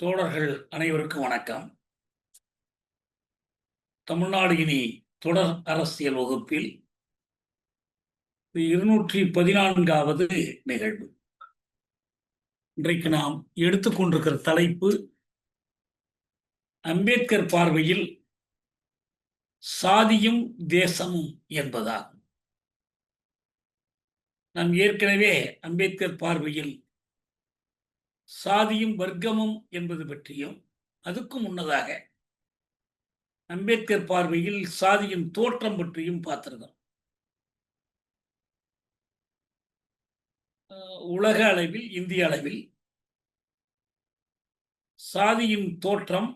தோழர்கள் அனைவருக்கும் வணக்கம். தமிழ்நாடு இனி தொடர் அரசியல் வகுப்பில் 214வது நிகழ்வு. இன்றைக்கு நாம் எடுத்துக்கொண்டிருக்கிற தலைப்பு அம்பேத்கர் பார்வையில் சாதியும் தேசமும் என்பதாகும். நாம் ஏற்கனவே அம்பேத்கர் பார்வையில் சாதியும் வர்க்கமும் என்பது பற்றியும், அதுக்கும் முன்னதாக அம்பேத்கர் பார்வையில் சாதியின் தோற்றம் பற்றியும் பார்த்திருக்கிறோம். உலக அளவில், இந்திய அளவில் சாதியின் தோற்றம்,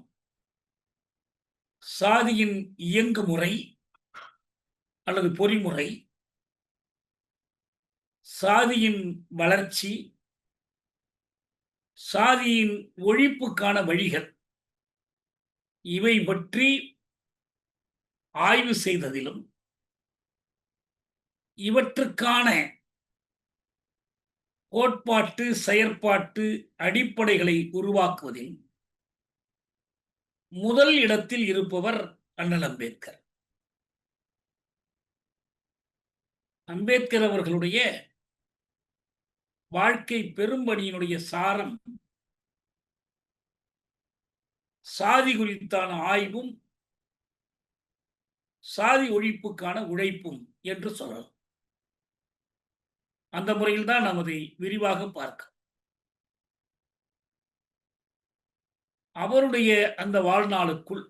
சாதியின் இயங்குமுறை அல்லது பொறிமுறை, சாதியின் வளர்ச்சி, சாதியின் ஒழிப்புக்கான வழிகள், இவை பற்றி ஆய்வு செய்ததிலும் இவற்றுக்கான கோட்பாட்டு செயற்பாட்டு அடிப்படைகளை உருவாக்குவதில் முதல் இடத்தில் இருப்பவர் அண்ணல் அம்பேத்கர். அம்பேத்கர் அவர்களுடைய வாழ்க்கை பெரும்பணியினுடைய சாரம் சாதி குறித்தான ஆய்வும் சாதி ஒழிப்புக்கான உழைப்பும் என்று சொல்லலாம். அந்த முறையில் தான் நாம் அதை விரிவாக பார்க்க. அவருடைய அந்த வாழ்நாளுக்குள்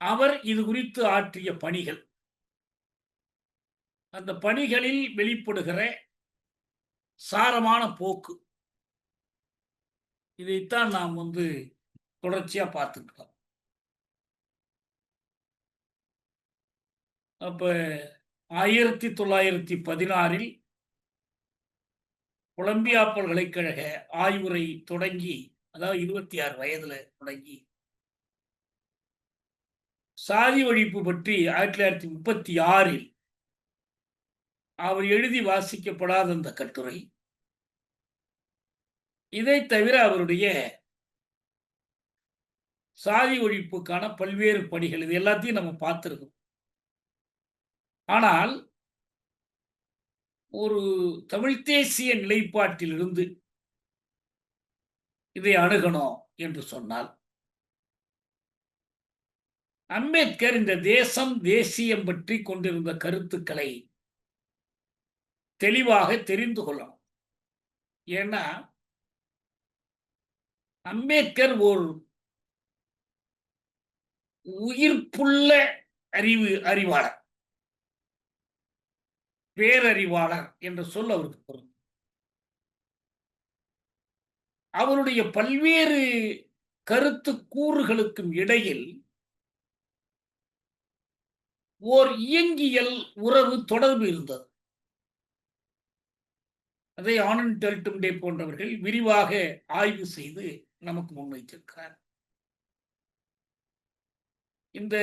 அவர் இது குறித்து ஆற்றிய பணிகள், அந்த பணிகளில் வெளிப்படுகிற சாரமான போக்கு, இதைத்தான் நாம் தொடர்ச்சியா பார்த்துக்கிறோம். அப்ப 1916 கொலம்பியா பல்கலைக்கழக ஆய்வுரை தொடங்கி, அதாவது 26 வயதுல தொடங்கி, சாதி ஒழிப்பு பற்றி 1936 அவர் எழுதி வாசிக்கப்படாத அந்த கட்டுரை, இதை தவிர அவருடைய சாதி ஒழிப்புக்கான பல்வேறு பணிகள், இது எல்லாத்தையும் நம்ம பார்த்திருக்கோம். ஆனால் ஒரு தமிழ் தேசிய நிலைப்பாட்டிலிருந்து இதை அணுகணும் என்று சொன்னால், அம்பேத்கர் இந்த தேசம் தேசியம் பற்றி கொண்டிருந்த கருத்துக்களை தெளிவாக தெரிந்து கொள்ளணும். ஏன்னா அம்பேத்கர் ஒரு உயிர்ப்புள்ள அறிவாளர், பேரறிவாளர் என்ற சொல் அவருக்கு பொருந்தும். அவருடைய பல்வேறு கருத்து கூறுகளுக்கும் இடையில் ஓர் இயங்கியல் உறவு தொடர்பு இருந்தது. அதை ஆனந்த் டெல்டும்டே போன்றவர்கள் விரிவாக ஆய்வு செய்து நமக்கு முன்வைத்திருக்கிறார். இந்த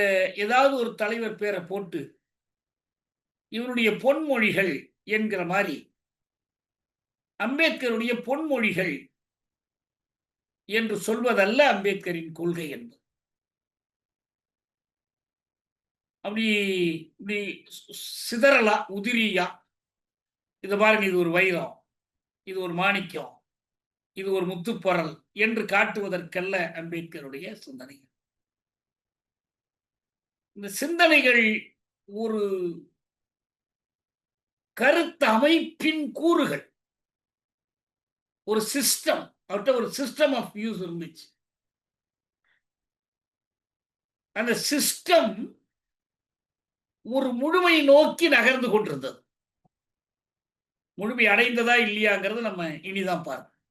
ஏதாவது ஒரு தலைவர் பேரை போட்டு இவருடைய பொன்மொழிகள் என்கிற மாதிரி அம்பேத்கருடைய பொன்மொழிகள் என்று சொல்வதல்ல அம்பேத்கரின் கொள்கை என்பது. அப்படி இப்படி சிதறலா, உதிரியா, இது பாருங்க, இது ஒரு வைரம், இது ஒரு மாணிக்கம், இது ஒரு முத்துப்பொருள் என்று காட்டுவதற்கல்ல அம்பேத்கருடைய சிந்தனை. இந்த சிந்தனைகள் ஒரு கருத்து அமைப்பின் கூறுகள், ஒரு சிஸ்டம், அவர்கிட்ட ஒரு சிஸ்டம் ஆஃப் வியூஸ் இருந்துச்சு. அந்த சிஸ்டம் ஒரு முழுமை நோக்கி நகர்ந்து கொண்டிருந்தது. முழுமை அடைந்ததா இல்லையாங்கிறது நம்ம இனிதான் பார்க்கணும்.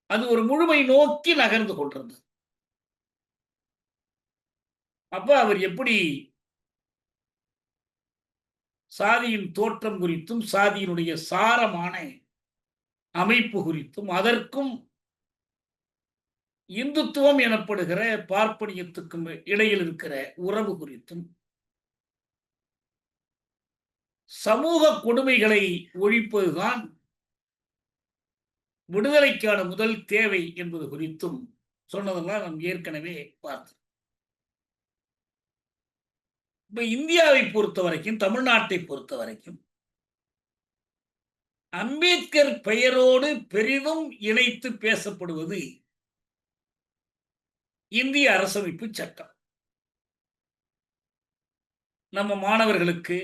அது ஒரு முழுமை நோக்கி நகர்ந்து கொண்டிருந்தது. அப்ப அவர் எப்படி சாதியின் தோற்றம் குறித்தும் சாதியினுடைய சாரமான அமைப்பு குறித்தும் அதற்கும் இந்துத்துவம் எனப்படுகிற பார்ப்பனியத்துக்கும் இடையில் இருக்கிற உறவு குறித்தும், சமூக கொடுமைகளை ஒழிப்பதுதான் விடுதலைக்கான முதல் தேவை என்பது குறித்தும் சொன்னதெல்லாம் நாம் ஏற்கனவே பார்த்தோம். இப்ப இந்தியாவை பொறுத்த வரைக்கும், தமிழ்நாட்டை பொறுத்த வரைக்கும், அம்பேத்கர் பெயரோடு பெரிதும் இணைத்து பேசப்படுவது இந்திய அரசமைப்பு சட்டம். நம்ம மாணவர்களுக்கு,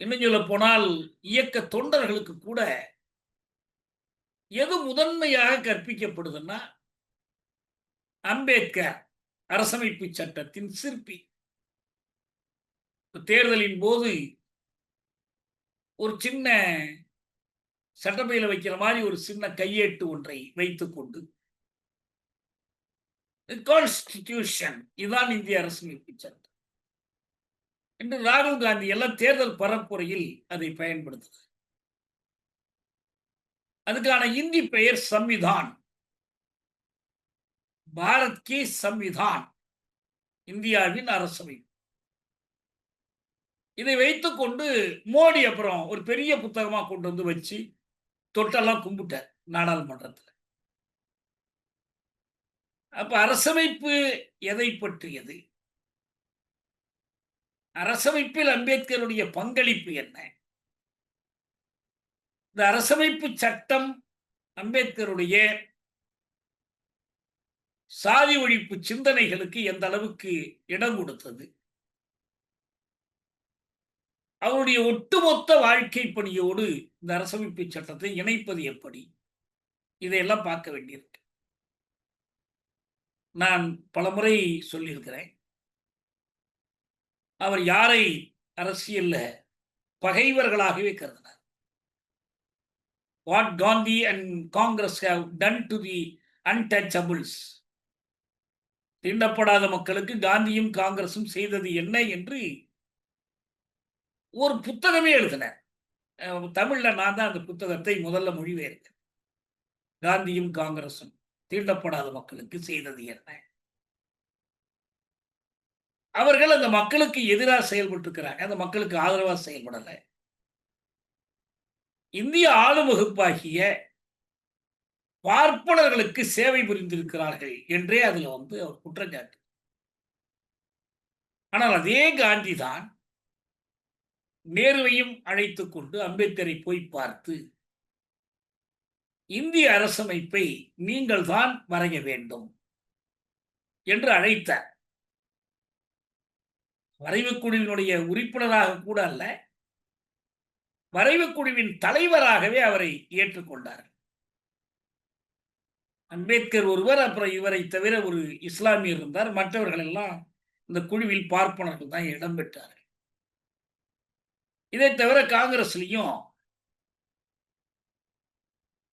இன்னும் சொல்ல போனால் இயக்க தொண்டர்களுக்கு கூட எது முதன்மையாக கற்பிக்கப்படுதுன்னா, அம்பேத்கர் அரசமைப்பு சட்டத்தின் சிற்பி. தேர்தலின் போது ஒரு சின்ன சட்டப்பையில வைக்கிற மாதிரி ஒரு சின்ன கையேட்டு ஒன்றை வைத்துக் கொண்டு, கான்ஸ்டிடியூஷன் இதுதான் இந்திய அரசமைப்பு சட்டம் என்று ராகுல் காந்தி எல்லாம் தேர்தல் பரப்புரையில் அதை பயன்படுத்துகிறார். அதுக்கான இந்தி பெயர் சம்விதான். பாரத் கி சம்விதான், இந்தியாவின் அரசமைப்பு. இதை வைத்துக் கொண்டு மோடி அப்புறம் ஒரு பெரிய புத்தகமா கொண்டு வந்து வச்சு தொட்டெல்லாம் கும்பிட்டார் நாடாளுமன்றத்தில். அப்ப அரசமைப்பு எதை பற்றியது? அரசமைப்பில் அம்பேத்கருடைய பங்களிப்பு என்ன? இந்த அரசமைப்பு சட்டம் அம்பேத்கருடைய சாதி ஒழிப்பு சிந்தனைகளுக்கு எந்த அளவுக்கு இடம் கொடுத்தது? அவருடைய ஒட்டுமொத்த வாழ்க்கை பணியோடு இந்த அரசமைப்பு சட்டத்தை இணைப்பது எப்படி? இதையெல்லாம் பார்க்க வேண்டியிருக்கு. நான் பலமுறை சொல்லியிருக்கிறேன், அவர் யாரை அரசியல்ல பகைவர்களாகவே கருதினார். What Gandhi and Congress have done to the untouchables, தீண்டப்படாத மக்களுக்கு காந்தியும் காங்கிரசும் செய்தது என்ன என்று ஒரு புத்தகமே எழுதினார். தமிழ்ல நான் தான் அந்த புத்தகத்தை முதல்ல மொழிபெயர்த்தேன். காந்தியும் காங்கிரசும் தீண்டப்படாத மக்களுக்கு செய்தது என்ன? அவர்கள் அந்த மக்களுக்கு எதிராக செயல்பட்டு இருக்கிறாங்க, அந்த மக்களுக்கு ஆதரவா செயல்படல. இந்திய ஆளும் வகுப்பாகிய பார்ப்பனர்களுக்கு சேவை புரிந்திருக்கிறார்கள் என்றே அதுல அவர் குற்றச்சாட்டு. ஆனால் அதே காந்தி தான் நேருவையும் அழைத்துக் கொண்டு அம்பேத்கரை போய் பார்த்து, இந்திய அரசமைப்பை நீங்கள் தான் வரைய வேண்டும் என்று அழைத்தார். வரைவுக் குழுவினுடைய உறுப்பினராக கூட அல்ல, வரைவுக் குழுவின் தலைவராகவே அவரை ஏற்றுக்கொண்டார். அம்பேத்கர் ஒருவர், அப்புறம் இவரை தவிர ஒரு இஸ்லாமியர் இருந்தார். மற்றவர்கள் எல்லாம் இந்த குழுவில் பார்ப்பனர்கள் தான் இடம் பெற்றார்கள். இதை தவிர காங்கிரஸ்லயும்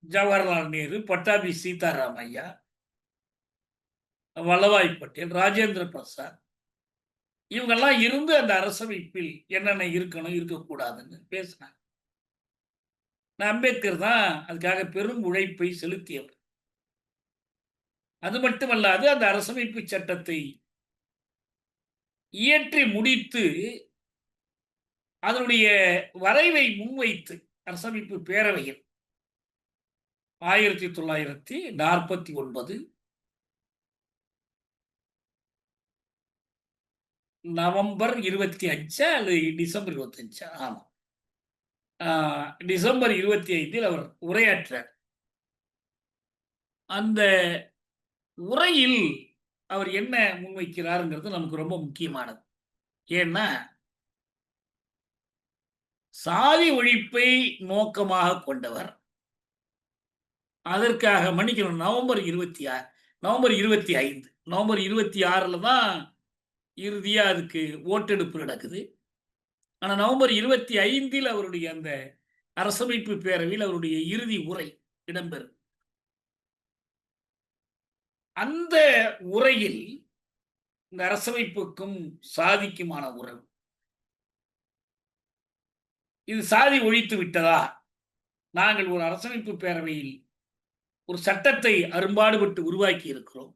ஜவஹர்லால் நேரு, பட்டாபி சீதாராம் ஐயா, வல்லபாய் பட்டேல், ராஜேந்திர பிரசாத் இவங்கெல்லாம் இருந்து அந்த அரசமைப்பில் என்னென்ன இருக்கணும் இருக்கக்கூடாதுன்னு பேசினாங்க. அம்பேத்கர் தான் அதுக்காக பெரும் உழைப்பை செலுத்தியவர். அது மட்டுமல்லாது அந்த அரசமைப்பு சட்டத்தை இயற்றி முடித்து அதனுடைய வரைவை முன்வைத்து அரசமைப்பு பேரவையில் 1949 நவம்பர் 25 அல்லது டிசம்பர் 25, ஆமா, டிசம்பர் 25 அவர் உரையாற்றார். அந்த உரையில் அவர் என்ன முன்வைக்கிறாருங்கிறது நமக்கு ரொம்ப முக்கியமானது. ஏன்னா, சாதி ஒழிப்பை நோக்கமாக கொண்டவர். அதற்காக மன்னிக்கணும், நவம்பர் 26, நவம்பர் 25, நவம்பர் 26 தான் இறுதியா அதுக்கு ஓட்டெடுப்பு நடக்குது. ஆனா நவம்பர் 25 அவருடைய அந்த அரசமைப்பு பேரவையில் அவருடைய இறுதி உரை இடம்பெறும். அந்த உரையில் இந்த அரசமைப்புக்கும் சாதிக்குமான உறவு, இது சாதி ஒழித்து விட்டதா? நாங்கள் ஒரு அரசமைப்பு பேரவையில் ஒரு சட்டத்தை அரும்பாடுபட்டு உருவாக்கி இருக்கிறோம்,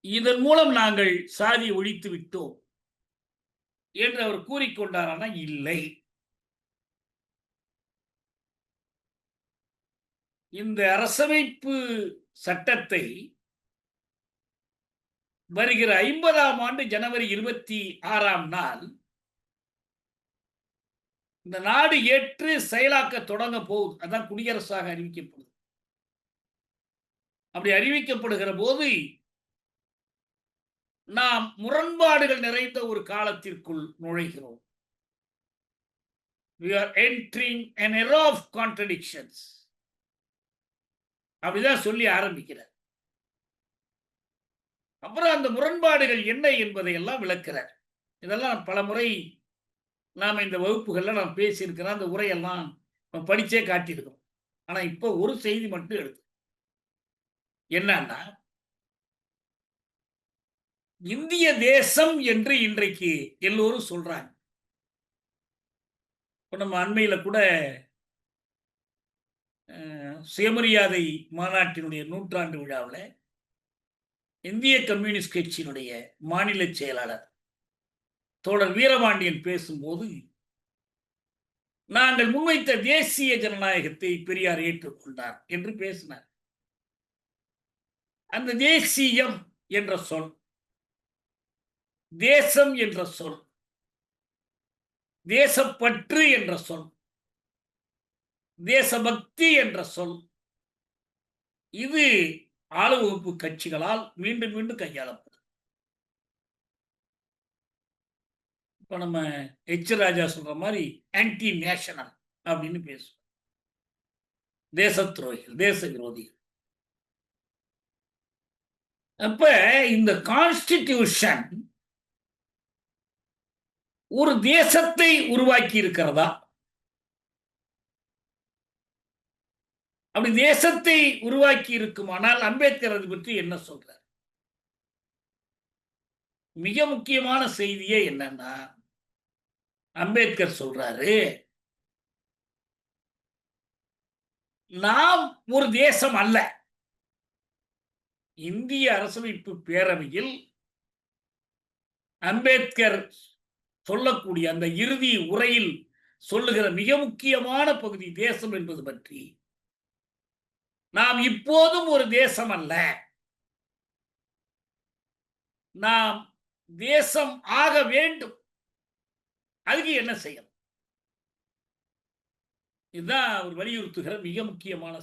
இதன் மூலம் நாங்கள் சாதி ஒழித்து விட்டோம் என்று அவர் கூறிக்கொண்டாரானா? இல்லை. இந்த அரசமைப்பு சட்டத்தை வருகிற 50ஆம் ஆண்டு ஜனவரி 26ஆம் நாள் இந்த நாடு ஏற்று செயலாக்க தொடங்க போகுது. அதான் குடியரசாக அறிவிக்கப்படுது. அப்படி அறிவிக்கப்படுகிற போது நாம் முரண்பாடுகள் நிறைந்த ஒரு காலத்திற்குள் நுழைகிறோம். We are entering an era of contradictions. அப்படிதான் சொல்லி ஆரம்பிக்கிறார். அப்புறம் அந்த முரண்பாடுகள் என்ன என்பதை எல்லாம் விளக்கிறார். இதெல்லாம் பல முறை நாம இந்த வகுப்புகள்ல நாம் பேசியிருக்கிறோம். அந்த உரையெல்லாம் படிச்சே காட்டியிருக்கிறோம். ஆனா இப்போ ஒரு செய்தி மட்டும் எடுத்து என்னன்னா, இந்திய தேசம் என்று இன்றைக்கு எல்லோரும் சொல்றாங்க. இப்ப நம்ம அண்மையில கூட சுயமரியாதை மாநாட்டினுடைய 100ஆண்டு விழாவில் இந்திய கம்யூனிஸ்ட் கட்சியினுடைய மாநில செயலாளர் தோழர் வீரபாண்டியன் பேசும்போது, நாங்கள் முன்வைத்த தேசிய ஜனநாயகத்தை பெரியார் ஏற்றுக்கொண்டார் என்று பேசினார். அந்த தேசியம் என்ற சொல், தேசம் என்ற சொல், தேசப்பற்று என்ற சொல், தேசபக்தி என்ற சொல், இது ஆளுவகுப்பு கட்சிகளால் மீண்டும் மீண்டும் கையாளப்படும். இப்ப நம்ம எச் ராஜா சொல்ற மாதிரி ஆன்டி நேஷனல் அப்படின்னு பேசுவோம். தேச துரோகிகள், தேச விரோதிகள். அப்ப இந்த கான்ஸ்டிடியூஷன் ஒரு தேசத்தை உருவாக்கி இருக்கிறதா? அப்படி தேசத்தை உருவாக்கி இருக்குமானால் அம்பேத்கர் அது பற்றி என்ன சொல்றார்? மிக முக்கியமான செய்தியே என்னன்னா, அம்பேத்கர் சொல்றாரு, நாம் ஒரு தேசம் அல்ல. இந்திய அரசமைப்பு பேரவையில் அம்பேத்கர் சொல்லக்கூடிய அந்த இறுதி உரையில் சொல்லுகிற மிக முக்கியமான பகுதி தேசம் என்பது பற்றி, நாம் இப்போதும் ஒரு தேசம் அல்ல, நாம் தேசம் ஆக வேண்டும். அதுக்கு என்ன செய்யணும்? இதுதான் அவர் வலியுறுத்துகிற மிக முக்கியமான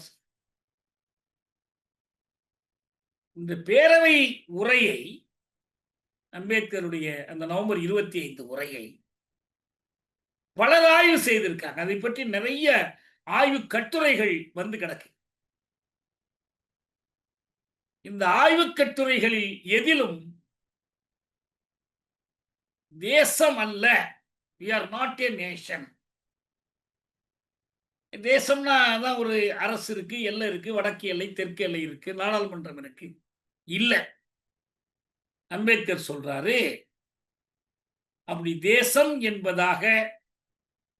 இந்த பேரவை உரையை, அம்பேத்கருடைய அந்த நவம்பர் 25 உரையை பலர் ஆய்வு செய்திருக்காங்க. அதை பற்றி நிறைய ஆய்வு கட்டுரைகள் வந்து கிடக்கு. இந்த ஆய்வு கட்டுரைகளில் எதிலும் தேசம் அல்ல, we are not a nation. தேசம்னா தான் ஒரு அரசு இருக்கு, எல்லை இருக்கு, வடக்கு எல்லை, தெற்கு எல்லை இருக்கு, நாடாளுமன்றம் இருக்கு. இல்ல, அம்பேத்கர் சொல்றாரு, அப்படி தேசம் என்பதாக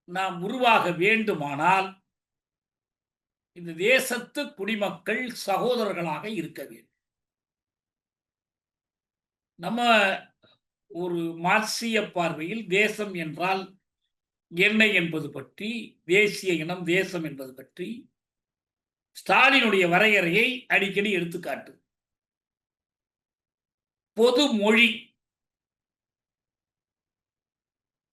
நாம் உருவாக வேண்டுமானால் இந்த தேசத்து குடிமக்கள் சகோதரர்களாக இருக்க வேண்டும். நம்ம ஒரு மார்க்சிய பார்வையில் தேசம் என்றால் என்ன என்பது பற்றி, தேசிய இனம், தேசம் என்பது பற்றி ஸ்டாலினுடைய வரையறையை அடிக்கடி எடுத்துக்காட்டு. பொது மொழி,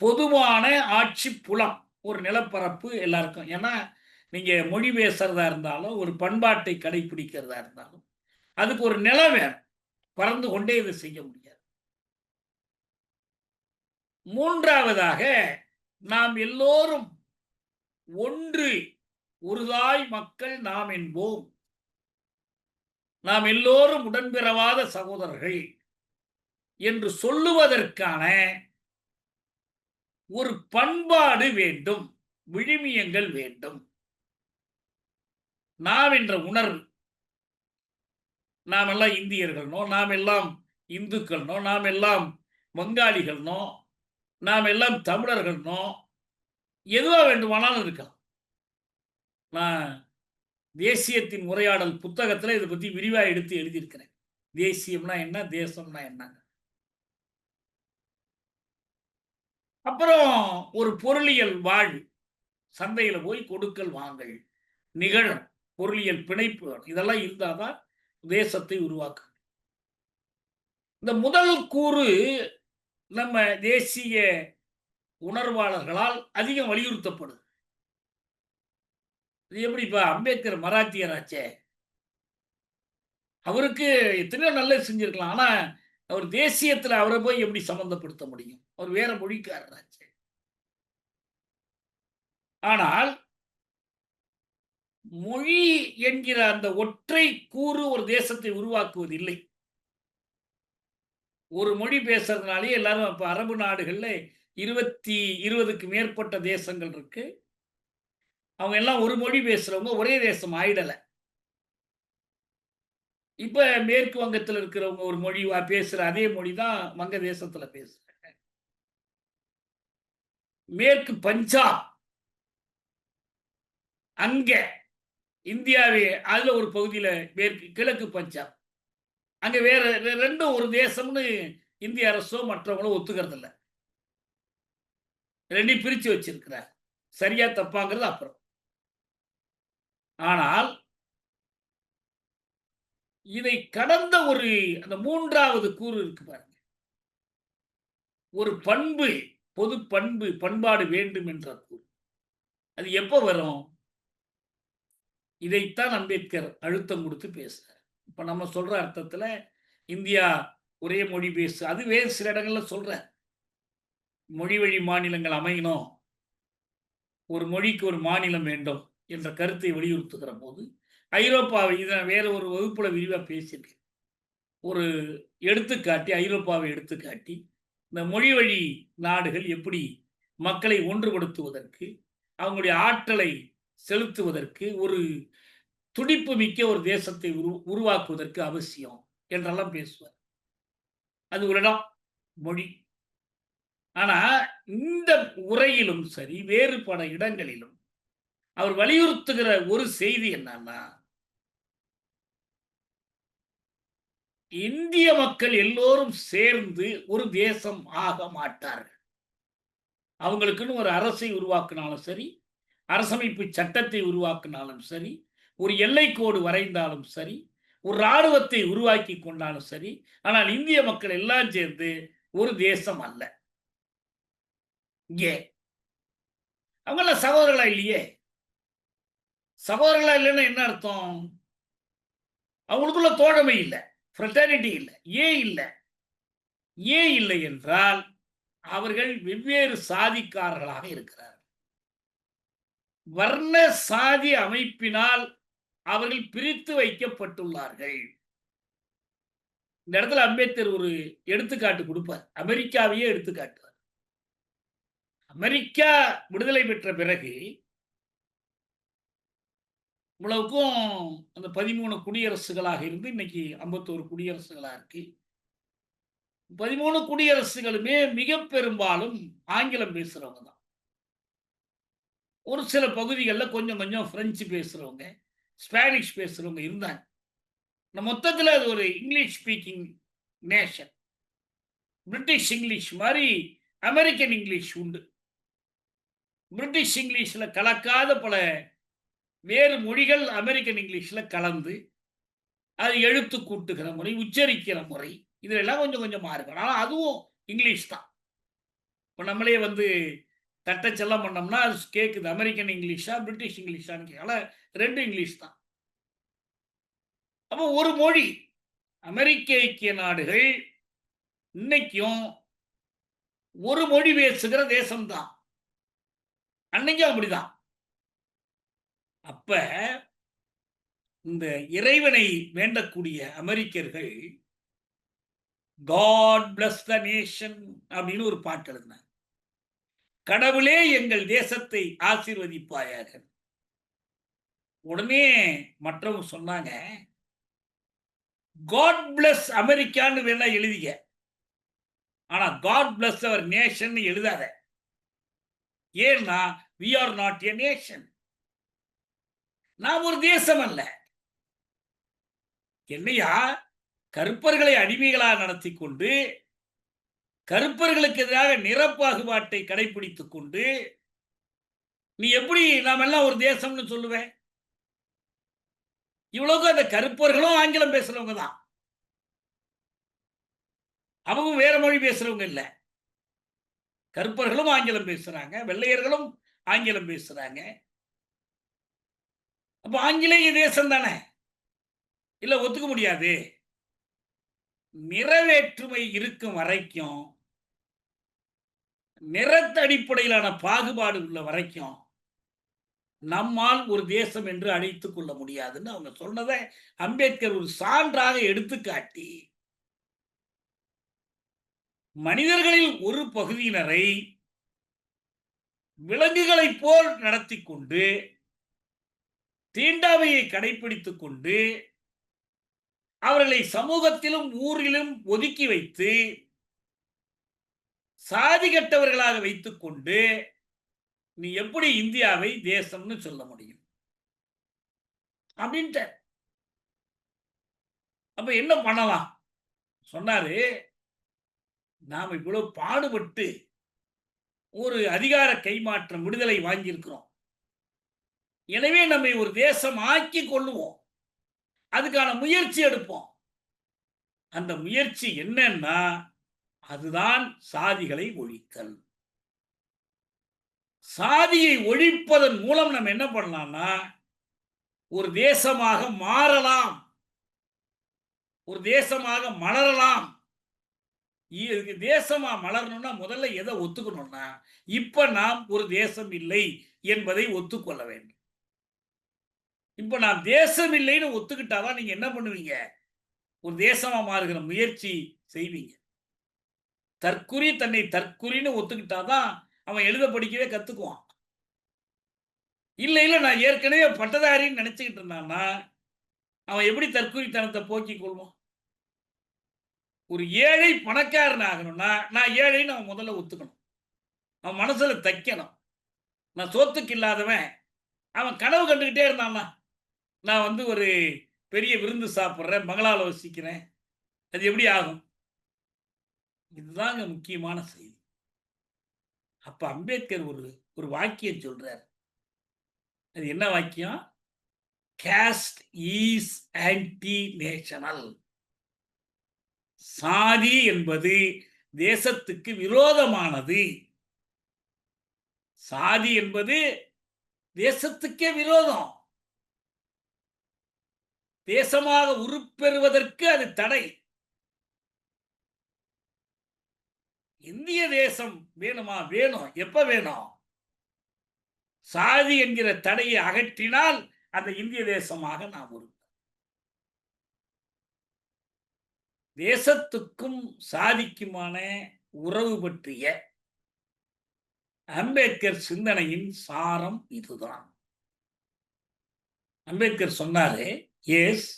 பொதுவான ஆட்சி புலம், ஒரு நிலப்பரப்பு எல்லாருக்கும். ஏன்னா நீங்க மொழி பேசுறதா இருந்தாலும், ஒரு பண்பாட்டை கடைபிடிக்கிறதா இருந்தாலும், அதுக்கு ஒரு நிலம் வேணும். பறந்து கொண்டே இதை செய்ய முடியாது. மூன்றாவதாக, நாம் எல்லோரும் ஒன்று, ஒருதாய் மக்கள் நாம் என்போம், நாம் எல்லோரும் உடன்பிறவாத சகோதரர்கள் என்று சொல்லுவதற்கான ஒரு பண்பாடு வேண்டும், விழுமியங்கள் வேண்டும். நாம் என்ற உணர்வு, நாம் எல்லாம் இந்தியர்கள்னோ, நாம் எல்லாம் இந்துக்கள்னோ, நாம் எல்லாம் வங்காளிகள்னோ, நாம் எல்லாம் தமிழர்கள்னோ, எதுவா வேண்டுமானாலும் இருக்கலாம். நான் தேசியத்தின் உரையாடல் புத்தகத்தில் இதை பற்றி விரிவாக எடுத்து எழுதியிருக்கிறேன். தேசியம்னா என்ன, தேசம்னா என்ன. அப்புறம் ஒரு பொருளியல் வாழ்வு, சந்தையில் போய் கொடுக்கல் வாங்கல் நிகழும். பொருளியல் பிணைப்பு வேணும். இதெல்லாம் இருந்தாதான் தேசத்தை உருவாக்க. இந்த முதல் கூறு நம்ம தேசிய உணர்வாளர்களால் அதிகம் வலியுறுத்தப்படுது. இது எப்படி இப்ப அம்பேத்கர் மராத்தியராச்சே. அவருக்கு எத்தனையோ நல்லது செஞ்சிருக்கலாம். ஆனா, அவர் தேசியத்துல அவர போய் எப்படி சம்மந்தப்படுத்த முடியும்? அவர் வேற மொழிக்காரராச்சே. ஆனால், மொழி என்கிற அந்த ஒற்றை கூறு ஒரு தேசத்தை உருவாக்குவதில்லை. ஒரு மொழி பேசுறதுனாலயே எல்லாரும் இப்ப அரபு நாடுகள்ல 20க்கு மேற்பட்ட தேசங்கள் இருக்கு. அவங்க எல்லாம் ஒரு மொழி பேசுறவங்க ஒரே தேசம் ஆயிடல. இப்ப மேற்கு வங்கத்துல இருக்கிறவங்க ஒரு மொழி பேசுற அதே மொழி தான் வங்க தேசத்துல பேசுறாங்க. மேற்கு பஞ்சாப் அங்க இந்தியாவே அதுல ஒரு பகுதியில மேற்கு கிழக்கு பஞ்சாப். அங்க வேற 2ம் ஒரு தேசம்னு இந்திய அரசோ மற்றவங்களோ ஒத்துக்கிறது இல்ல. 2யும் பிரிச்சு வச்சிருக்கிறார். சரியா தப்பாங்கிறது அப்புறம். ஆனால் இதை கடந்த ஒரு அந்த 3வது கூறு இருக்கு பாருங்க. ஒரு பண்பு, பொது பண்பு, பண்பாடு வேண்டும் என்ற கூறு. அது எப்ப வரும்? இதைத்தான் அம்பேத்கர் அழுத்தம் கொடுத்து பேசுறார். இப்ப நம்ம சொல்ற அர்த்தத்துல இந்தியா ஒரே மொழி பேசு அது வேறு சில இடங்கள்ல சொல்றார். மொழி வழி மாநிலங்கள் அமையணும். ஒரு மொழிக்கு ஒரு மாநிலம் வேண்டும் என்ற கருத்தை வலியுறுத்துகிற போது, ஐரோப்பாவை இத வேற ஒரு வகுப்புல விரிவா பேசியிருக்கேன். ஒரு எடுத்துக்காட்டி ஐரோப்பாவை எடுத்துக்காட்டி, இந்த மொழி வழி நாடுகள் எப்படி மக்களை ஒன்றுபடுத்துவதற்கு, அவங்களுடைய ஆற்றலை செலுத்துவதற்கு ஒரு துடிப்பு மிக்க ஒரு தேசத்தை உருவாக்குவதற்கு அவசியம் என்றெல்லாம் பேசுவார். அது ஒரு இடம் மொழி. ஆனா இந்த உரையிலும் சரி, வேறு பல இடங்களிலும் அவர் வலியுறுத்துகிற ஒரு செய்தி என்னன்னா, இந்திய மக்கள் எல்லோரும் சேர்ந்து ஒரு தேசம் ஆக மாட்டார்கள். அவங்களுக்குன்னு ஒரு அரசை உருவாக்கினாலும் சரி, அரசமைப்பு சட்டத்தை உருவாக்கினாலும் சரி, ஒரு எல்லைக்கோடு வரைந்தாலும் சரி, ஒரு ராணுவத்தை உருவாக்கி கொண்டாலும் சரி, ஆனால் இந்திய மக்கள் எல்லாம் சேர்ந்து ஒரு தேசம் அல்ல. ஏன்? அவங்கெல்லாம் சகோதரர்களா இல்லையே. சகோதரர்களா இல்லைன்னா என்ன அர்த்தம்? அவங்களுக்குள்ள தோழமை இல்ல. ஃப்ரெட்டர்னிட்டி இல்ல. ஏன் இல்ல? ஏன் இல்லை என்றால், அவர்கள் வெவ்வேறு சாதிக்காரர்களாக இருக்கிறார்கள். வர்ண சாதி அமைப்பினால் அவர்கள் பிரித்து வைக்கப்பட்டுள்ளார்கள். இந்த இடத்துல அம்பேத்கர் ஒரு எடுத்துக்காட்டு கொடுப்பார். அமெரிக்காவையே எடுத்துக்காட்டுவார். அமெரிக்கா விடுதலை பெற்ற பிறகு இவ்வளவுக்கும் அந்த 13 குடியரசுகளாக இருந்து இன்னைக்கு 51 குடியரசுகளா இருக்கு. 13 குடியரசுகளுமே மிக பெரும்பாலும் ஆங்கிலம் பேசுறவங்க தான். ஒரு சில பகுதிகளில் கொஞ்சம் கொஞ்சம் பிரெஞ்சு பேசுறவங்க, ஸ்பானிஷ் பேசுறவங்க இருந்தாங்க. மொத்தத்தில் அது ஒரு English speaking nation. British English மாதிரி அமெரிக்கன் இங்கிலீஷ் உண்டு. பிரிட்டிஷ் இங்கிலீஷில் கலக்காத பல வேறு மொழிகள் அமெரிக்கன் இங்கிலீஷில் கலந்து அது எழுத்து கூட்டுகிற முறை, உச்சரிக்கிற முறை இதெல்லாம் கொஞ்சம் கொஞ்சம் மாறுபடும். ஆனால் அதுவும் இங்கிலீஷ் தான். இப்போ நம்மளே வந்து தட்டச்செல்லாம் பண்ணோம்னா அது கேட்குது அமெரிக்கன் இங்கிலீஷா பிரிட்டிஷ் இங்கிலீஷான்னு கேட்கல, 2 இங்கிலீஷ் தான். அப்போ ஒரு மொழி அமெரிக்க ஐக்கிய நாடுகள் இன்னைக்கும் ஒரு மொழி பேசுகிற தேசம்தான். அன்னைக்கும் அப்படிதான். அப்ப இந்த இறைவனை வேண்டக்கூடிய அமெரிக்கர்கள் காட் பிளஸ் த நேஷன் அப்படின்னு ஒரு பாட்டு எழுதினாங்க. கடவுளே எங்கள் தேசத்தை ஆசீர்வதிப்பாயாக. உடனே மற்றவங்க சொன்னாங்க, காட் பிளஸ் அமெரிக்கான்னு வேணா எழுதிக்க, ஆனா காட் பிளஸ் அவர் நேஷன் எழுதாத. ஏன்னா we are not a nation. நாம் ஒரு தேசம் அல்ல. என்னையா கருப்பர்களை அடிமைகளா நடத்தி கொண்டு கருப்பர்களுக்கு எதிராக நிறப்பாகுபாட்டை கடைபிடித்துக் கொண்டு நீ எப்படி நாம் எல்லாம் ஒரு தேசம்னு சொல்லுவேன்? இவ்வளவுக்கும் அந்த கருப்பர்களும் ஆங்கிலம் பேசுறவங்க தான். அவங்க வேற மொழி பேசுறவங்க இல்ல. கருப்பர்களும் ஆங்கிலம் பேசுறாங்க, வெள்ளையர்களும் ஆங்கிலம் பேசுறாங்க. அப்ப ஆங்கிலேய தேசம் தானே. இல்ல ஒத்துக்க முடியாது. நிற வேற்றுமை இருக்கும் வரைக்கும், நிறத்த அடிப்படையிலான பாகுபாடு உள்ள வரைக்கும், நம்மால் ஒரு தேசம் என்று அழைத்துக் கொள்ள முடியாதுன்னு அவங்க சொன்னதை அம்பேத்கர் ஒரு சான்றாக எடுத்துக்காட்டி, மனிதர்களில் ஒரு பகுதியினரை விலங்குகளைப் போல் நடத்திக் கொண்டு, தீண்டாமையை கடைபிடித்துக் கொண்டு, அவர்களை சமூகத்திலும் ஊரிலும் ஒதுக்கி வைத்து, சாதி கட்டவர்களாக வைத்துக் கொண்டு, நீ எப்படி இந்தியாவை தேசம்னு சொல்ல முடியும் அப்படின்ட்டு. அப்ப என்ன பண்ணலாம் சொன்னாரு. நாம இவ்வளவு பாடுபட்டு ஒரு அதிகார கைமாற்றம் விடுதலை வாங்கியிருக்கிறோம். எனவே நம்மை ஒரு தேசம் ஆக்கி கொள்ளுவோம். அதுக்கான முயற்சி எடுப்போம். அந்த முயற்சி என்னன்னா, அதுதான் சாதிகளை ஒழித்தல். சாதியை ஒழிப்பதன் மூலம் நம்ம என்ன பண்ணலாம்னா, ஒரு தேசமாக மாறலாம், ஒரு தேசமாக மலரலாம். தேசமா மலரணும்னா முதல்ல எதை ஒத்துக்கணும்னா, இப்ப நாம் ஒரு தேசம் இல்லை என்பதை ஒத்துக்கொள்ள வேண்டும். இப்ப நாம் தேசம் இல்லைன்னு ஒத்துக்கிட்டாதான் நீங்க என்ன பண்ணுவீங்க, ஒரு தேசமா மாறுகிற முயற்சி செய்வீங்க. தற்குறி தன்னை தற்குறின்னு ஒத்துக்கிட்டாதான் அவன் எழுத படிக்கவே கத்துக்குவான். இல்ல இல்ல நான் ஏற்கனவே பட்டதாரின்னு நினைச்சுக்கிட்டு இருந்தான்னா, அவன் எப்படி தற்குறித்தனத்தை போக்கிக் கொள்வான்? ஒரு ஏழை பணக்காரன் ஆகணும்னா, நான் ஏழைன்னு அவன் முதல்ல ஒத்துக்கணும். அவன் மனசுல தைக்கணும். நான் சோத்துக்கு இல்லாதவன். அவன் கனவு கண்டுகிட்டே இருந்தான்னா, நான் வந்து ஒரு பெரிய விருந்து சாப்பிடுறேன், பங்களால வசிக்கிறேன். அது எப்படி ஆகும்? இதுதாங்க முக்கியமான செய்தி. அப்ப அம்பேத்கர் ஒரு ஒரு வாக்கியம் சொல்றார். அது என்ன வாக்கியம்? Cost is anti national. சாதி என்பது தேசத்துக்கு விரோதமானது. சாதி என்பது தேசத்துக்கே விரோதம். தேசமாக உருப்பெறுவதற்கு அது தடை. இந்திய தேசம் வேணுமா? வேணும். எப்ப வேணும்? சாதி என்கிற தடையை அகற்றினால் அந்த இந்திய தேசமாக நாம் உருப்பெறும். தேசத்துக்கும் சாதிக்குமான உறவு பற்றிய அம்பேத்கர் சிந்தனையின் சாரம் இதுதான். அம்பேத்கர் சொன்னாரு, எஸ்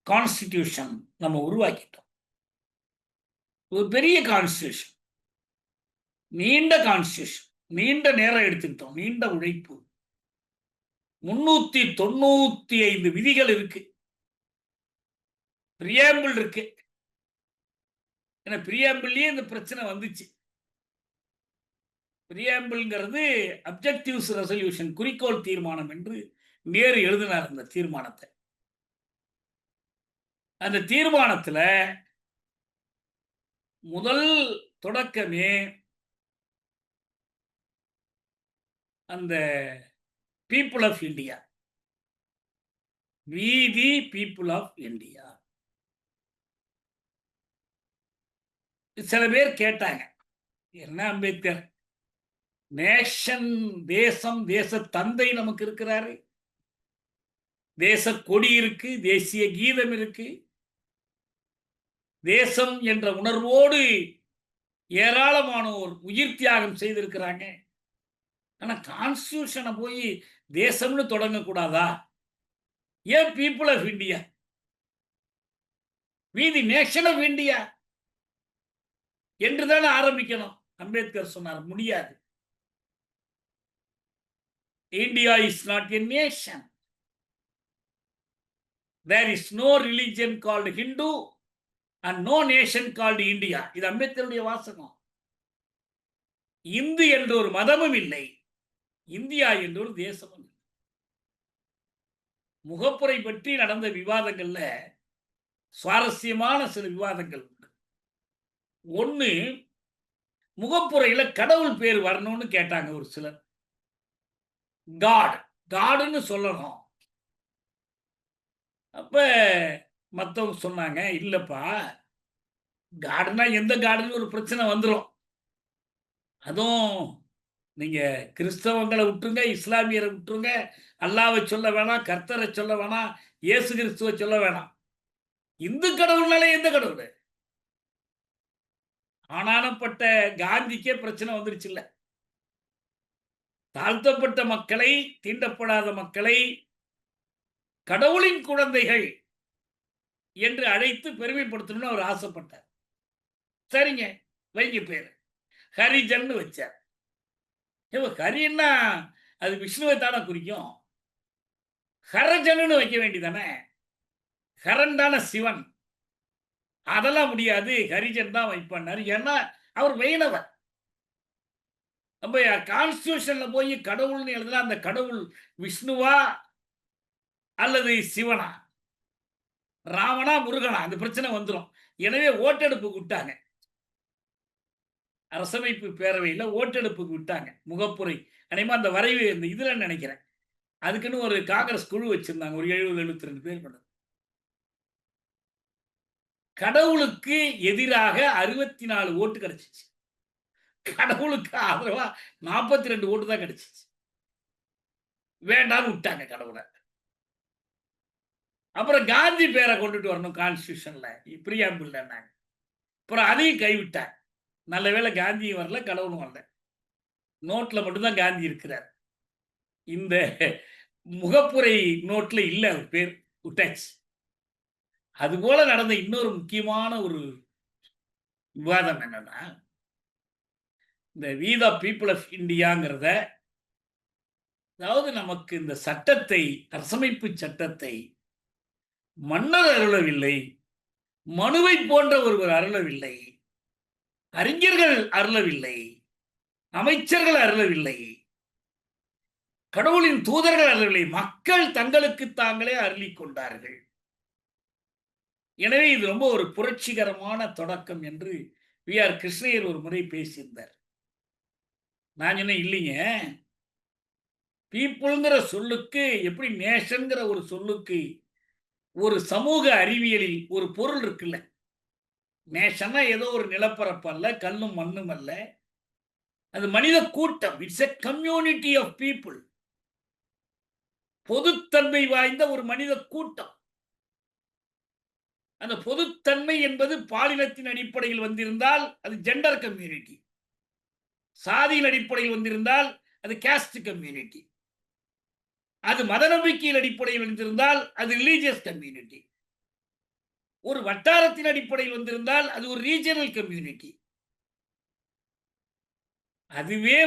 கான்ஸ்டிடியூஷன் நம்ம உருவாக்கிட்டோம். ஒரு பெரிய கான்ஸ்டிடியூஷன், நீண்ட கான்ஸ்டிடியூஷன், நீண்ட நேரம் எடுத்துக்கிட்டோம், நீண்ட உழைப்பு. 395 விதிகள் இருக்கு, பிரியாம்பிள் இருக்கு. ஏன்னா பிரியாம்பிள்லயே இந்த பிரச்சனை வந்துச்சு. பிரியாம்பிள்ங்கிறது அப்ஜெக்டிவ்ஸ் ரெசல்யூஷன், குறிக்கோள் தீர்மானம் என்று நேரு எழுதினார் அந்த தீர்மானத்தை. அந்த தீர்மானத்துல முதல் தொடக்கமே அந்த people of India, we the people of India. சில பேர் கேட்டாங்க, என்ன அம்பேத்கர் நேஷன், தேசம், தேச தந்தை நமக்கு இருக்கிறாரு, தேச கொடி இருக்கு, தேசிய கீதம் இருக்கு, தேசம் என்ற உணர்வோடு ஏராளமானோர் உயிர் தியாகம் செய்திருக்கிறாங்க. ஆனா கான்ஸ்டிடியூஷனை போய் தேசம்னு தொடங்கக்கூடாதா? ஏன் people of India, we the nation of India என்றுதானே ஆரம்பிக்கணும்? அம்பேத்கர் சொன்னார், முடியாது. India is not a nation. There is no religion called Hindu and no nation called India. இது அம்பேத்கருடைய வாசகம். இந்து என்ற ஒரு மதமும் இல்லை, இந்தியா என்ற ஒரு தேசமும் இல்லை. முகப்புரை பற்றி நடந்த விவாதங்கள்ல சுவாரஸ்யமான சில விவாதங்கள் உண்டு. ஒண்ணு, முகப்புரையில கடவுள் பேர் வரணும்னு கேட்டாங்க ஒரு சிலர். காடுன்னு சொல்லணும். அப்ப மத்தவங்க சொன்னாங்க, இல்லப்பா காடுன்னா எந்த காடுன்னு ஒரு பிரச்சனை வந்துரும். அதுவும் நீங்க கிறிஸ்தவங்கள விட்டுருங்க, இஸ்லாமியர விட்டுருங்க, அல்லாஹ்வ சொல்ல வேணாம், கர்த்தர சொல்ல வேணாம், இயேசு கிறிஸ்துவ சொல்ல வேணாம். இந்து கடவுள்னாலே எந்த கடவுளு? ஆனானப்பட்ட காந்திக்கே பிரச்சனை வந்துருச்சுல்ல. தாழ்த்தப்பட்ட மக்களை, தீண்டப்படாத மக்களை கடவுளின் குழந்தைகள் என்று அழைத்து பெருமைப்படுத்தணும்னு அவர் ஆசைப்பட்டார். சரிங்க, வைங்க பேரு. ஹரிஜன்னு வச்சார். ஹரின்னா அது விஷ்ணுவை தானே குறிக்கும். ஹரஜன்னு வைக்க வேண்டியதானே. ஹரன் தானே சிவன். அதெல்லாம் முடியாது, ஹரிஜன் தான் வைப்பான்னாரு. ஏன்னா அவர் வைணவர். அப்ப கான்ஸ்டிடியூஷன்ல போய் கடவுள்னு எழுதுனா அந்த கடவுள் விஷ்ணுவா அல்லது சிவனா, ராமனா, முருகனா, அந்த பிரச்சனை வந்துரும். எனவே ஓட்டெடுப்புக்கு விட்டாங்க. அரசமைப்பு பேரவையில ஓட்டெடுப்புக்கு விட்டாங்க. முகப்புரை அநேகமா அந்த வரைவு இந்த இதுல நினைக்கிறேன். அதுக்குன்னு ஒரு காங்கிரஸ் குழு வச்சிருந்தாங்க. ஒரு 70, 72 பேர் கொண்டது. கடவுளுக்கு எதிராக 64 ஓட்டு கிடைச்சுச்சு. கடவுளுக்கு ஆதரவா 42 ஓட்டு தான் கிடைச்சுச்சு. வேண்டாம்னு விட்டாங்க கடவுள. அப்புறம் காந்தி பேரை கொண்டுட்டு வரணும் கான்ஸ்டிடியூஷன்ல. பிரியாம்பிள்லன்னாங்க. அப்புறம் அதையும் கைவிட்டாங்க. நல்ல வேளை காந்தியும் வரல, கடவுளும் வரல. நோட்ல மட்டும் தான் காந்தி இருக்கிறார். இந்த முகப்புரை நோட்ல இல்ல அவர் பேர். விட்டாச்சு. அதுபோல நடந்த இன்னொரு முக்கியமான ஒரு விவாதம் என்னன்னா, இந்த வி த பீப்பிள் ஆஃப் இந்தியாங்கிறத, அதாவது நமக்கு இந்த சட்டத்தை, அரசமைப்பு சட்டத்தை மன்னர் அருளவில்லை, மனுவை போன்ற ஒருவர் அருளவில்லை, அறிஞர்கள் அருளவில்லை, அமைச்சர்கள் அருளவில்லை, கடவுளின் தூதர்கள் அருளவில்லை, மக்கள் தங்களுக்கு தாங்களே அருளிக் கொண்டார்கள். எனவே இது ரொம்ப ஒரு புரட்சிகரமான தொடக்கம் என்று வி ஆர் கிருஷ்ணய்யர் ஒரு முறை பேசியிருந்தார். நான் சொன்னேன், இல்லைங்க, பீப்புள்ங்கிற சொல்லுக்கு எப்படி நேஷன்ங்கிற ஒரு சொல்லுக்கு ஒரு சமூக அறிவியலில் ஒரு பொருள் இருக்குல்ல. நேஷன்னா ஏதோ ஒரு நிலப்பரப்பு அல்ல, கல்லும் மண்ணும் அல்ல. அது மனித கூட்டம். It's a community of people. பொதுத்தன்மை வாய்ந்த ஒரு மனித கூட்டம். அந்த பொதுத்தன்மை என்பது பாலினத்தின் அடிப்படையில் வந்திருந்தால் அது ஜெண்டர் கம்யூனிட்டி. சாதியின் அடிப்படையில் வந்திருந்தால் அது காஸ்ட் கம்யூனிட்டி. அது மத நம்பிக்கையின் அடிப்படையில் வந்திருந்தால் அது ரிலீஜியஸ் கம்யூனிட்டி. ஒரு வட்டாரத்தின் அடிப்படையில் வந்திருந்தால் அது ஒரு ரீஜனல் கம்யூனிட்டி. அதுவே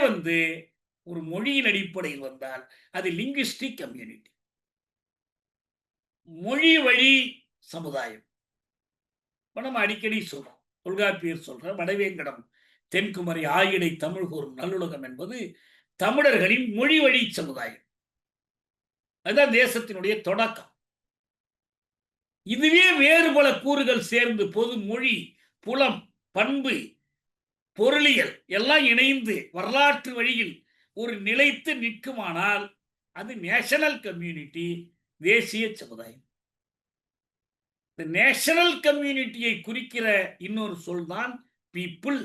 ஒரு மொழியின் அடிப்படையில் வந்தால் அது லிங்குஸ்டிக் கம்யூனிட்டி. மொழி வழி சமுதாயம். நம்ம அடிக்கடி சொல்றோம், தொல்காப்பியர் சொல்ற வடவேங்கடம் தென்குமரி ஆயிடை தமிழ் கூறும் நல்லுலகம் என்பது தமிழர்களின் மொழி வழி சமுதாயம். அதுதான் தேசத்தினுடைய தொடக்கம். இதுவே வேறு பல கூறுகள் சேர்ந்து பொது மொழி, புலம், பண்பு, பொருளியல் எல்லாம் இணைந்து வரலாற்று வழியில் ஒரு நிலைத்து நிற்குமானால் அது நேஷனல் கம்யூனிட்டி, தேசிய சமுதாயம். இந்த நேஷனல் கம்யூனிட்டியை குறிக்கிற இன்னொரு சொல் தான் பீப்புள்.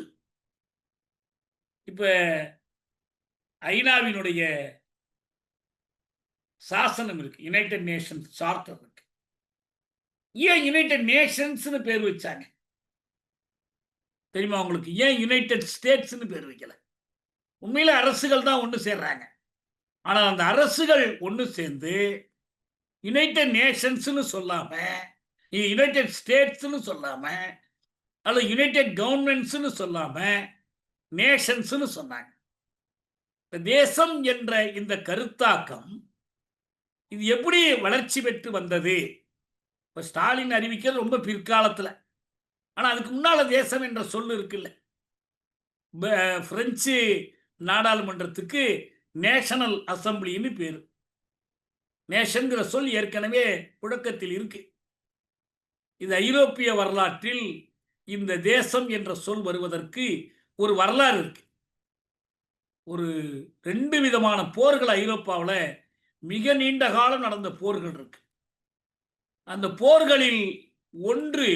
இப்ப ஐநாவினுடைய சாசனம் இருக்கு, யுனைடெட் நேஷன்ஸ் சார்ட்டர் இருக்கு. ஏன் யுனைடெட் நேஷன்ஸ்னு பேர் வச்சாங்க தெரியுமா உங்களுக்கு? ஏன் யுனைடெட் ஸ்டேட்ஸ்னு பேர் வைக்கல? உண்மையில அரசுகள் தான் ஒன்று சேர்றாங்க. ஆனால் அந்த அரசுகள் ஒன்று சேர்ந்து யுனைடெட் நேஷன்ஸ்னு சொல்லாம, யுனைடெட் ஸ்டேட்ஸ்னு சொல்லாம, அல்லது யுனைடெட் கவர்மெண்ட்ஸ்னு சொல்லாம நேஷன்ஸ்னு சொன்னாங்க. தேசம் என்ற இந்த கருத்தாக்கம் இது எப்படி வளர்ச்சி பெற்று வந்தது? இப்ப ஸ்டாலின் அறிவிக்கிறது ரொம்ப பிற்காலத்தில். ஆனா அதுக்கு முன்னால தேசம் என்ற சொல் இருக்குல்ல. பிரெஞ்சு நாடாளுமன்றத்துக்கு நேஷனல் அசம்பிளின்னு பேரு. நேஷன்கிற சொல் ஏற்கனவே புழக்கத்தில் இருக்கு. இது ஐரோப்பிய வரலாற்றில் இந்த தேசம் என்ற சொல் வருவதற்கு ஒரு வரலாறு இருக்கு. ஒரு 2 விதமான போர்கள் ஐரோப்பாவில் மிக நீண்ட காலம் நடந்த போர்கள் இருக்கு. அந்த போர்களில் ஒன்று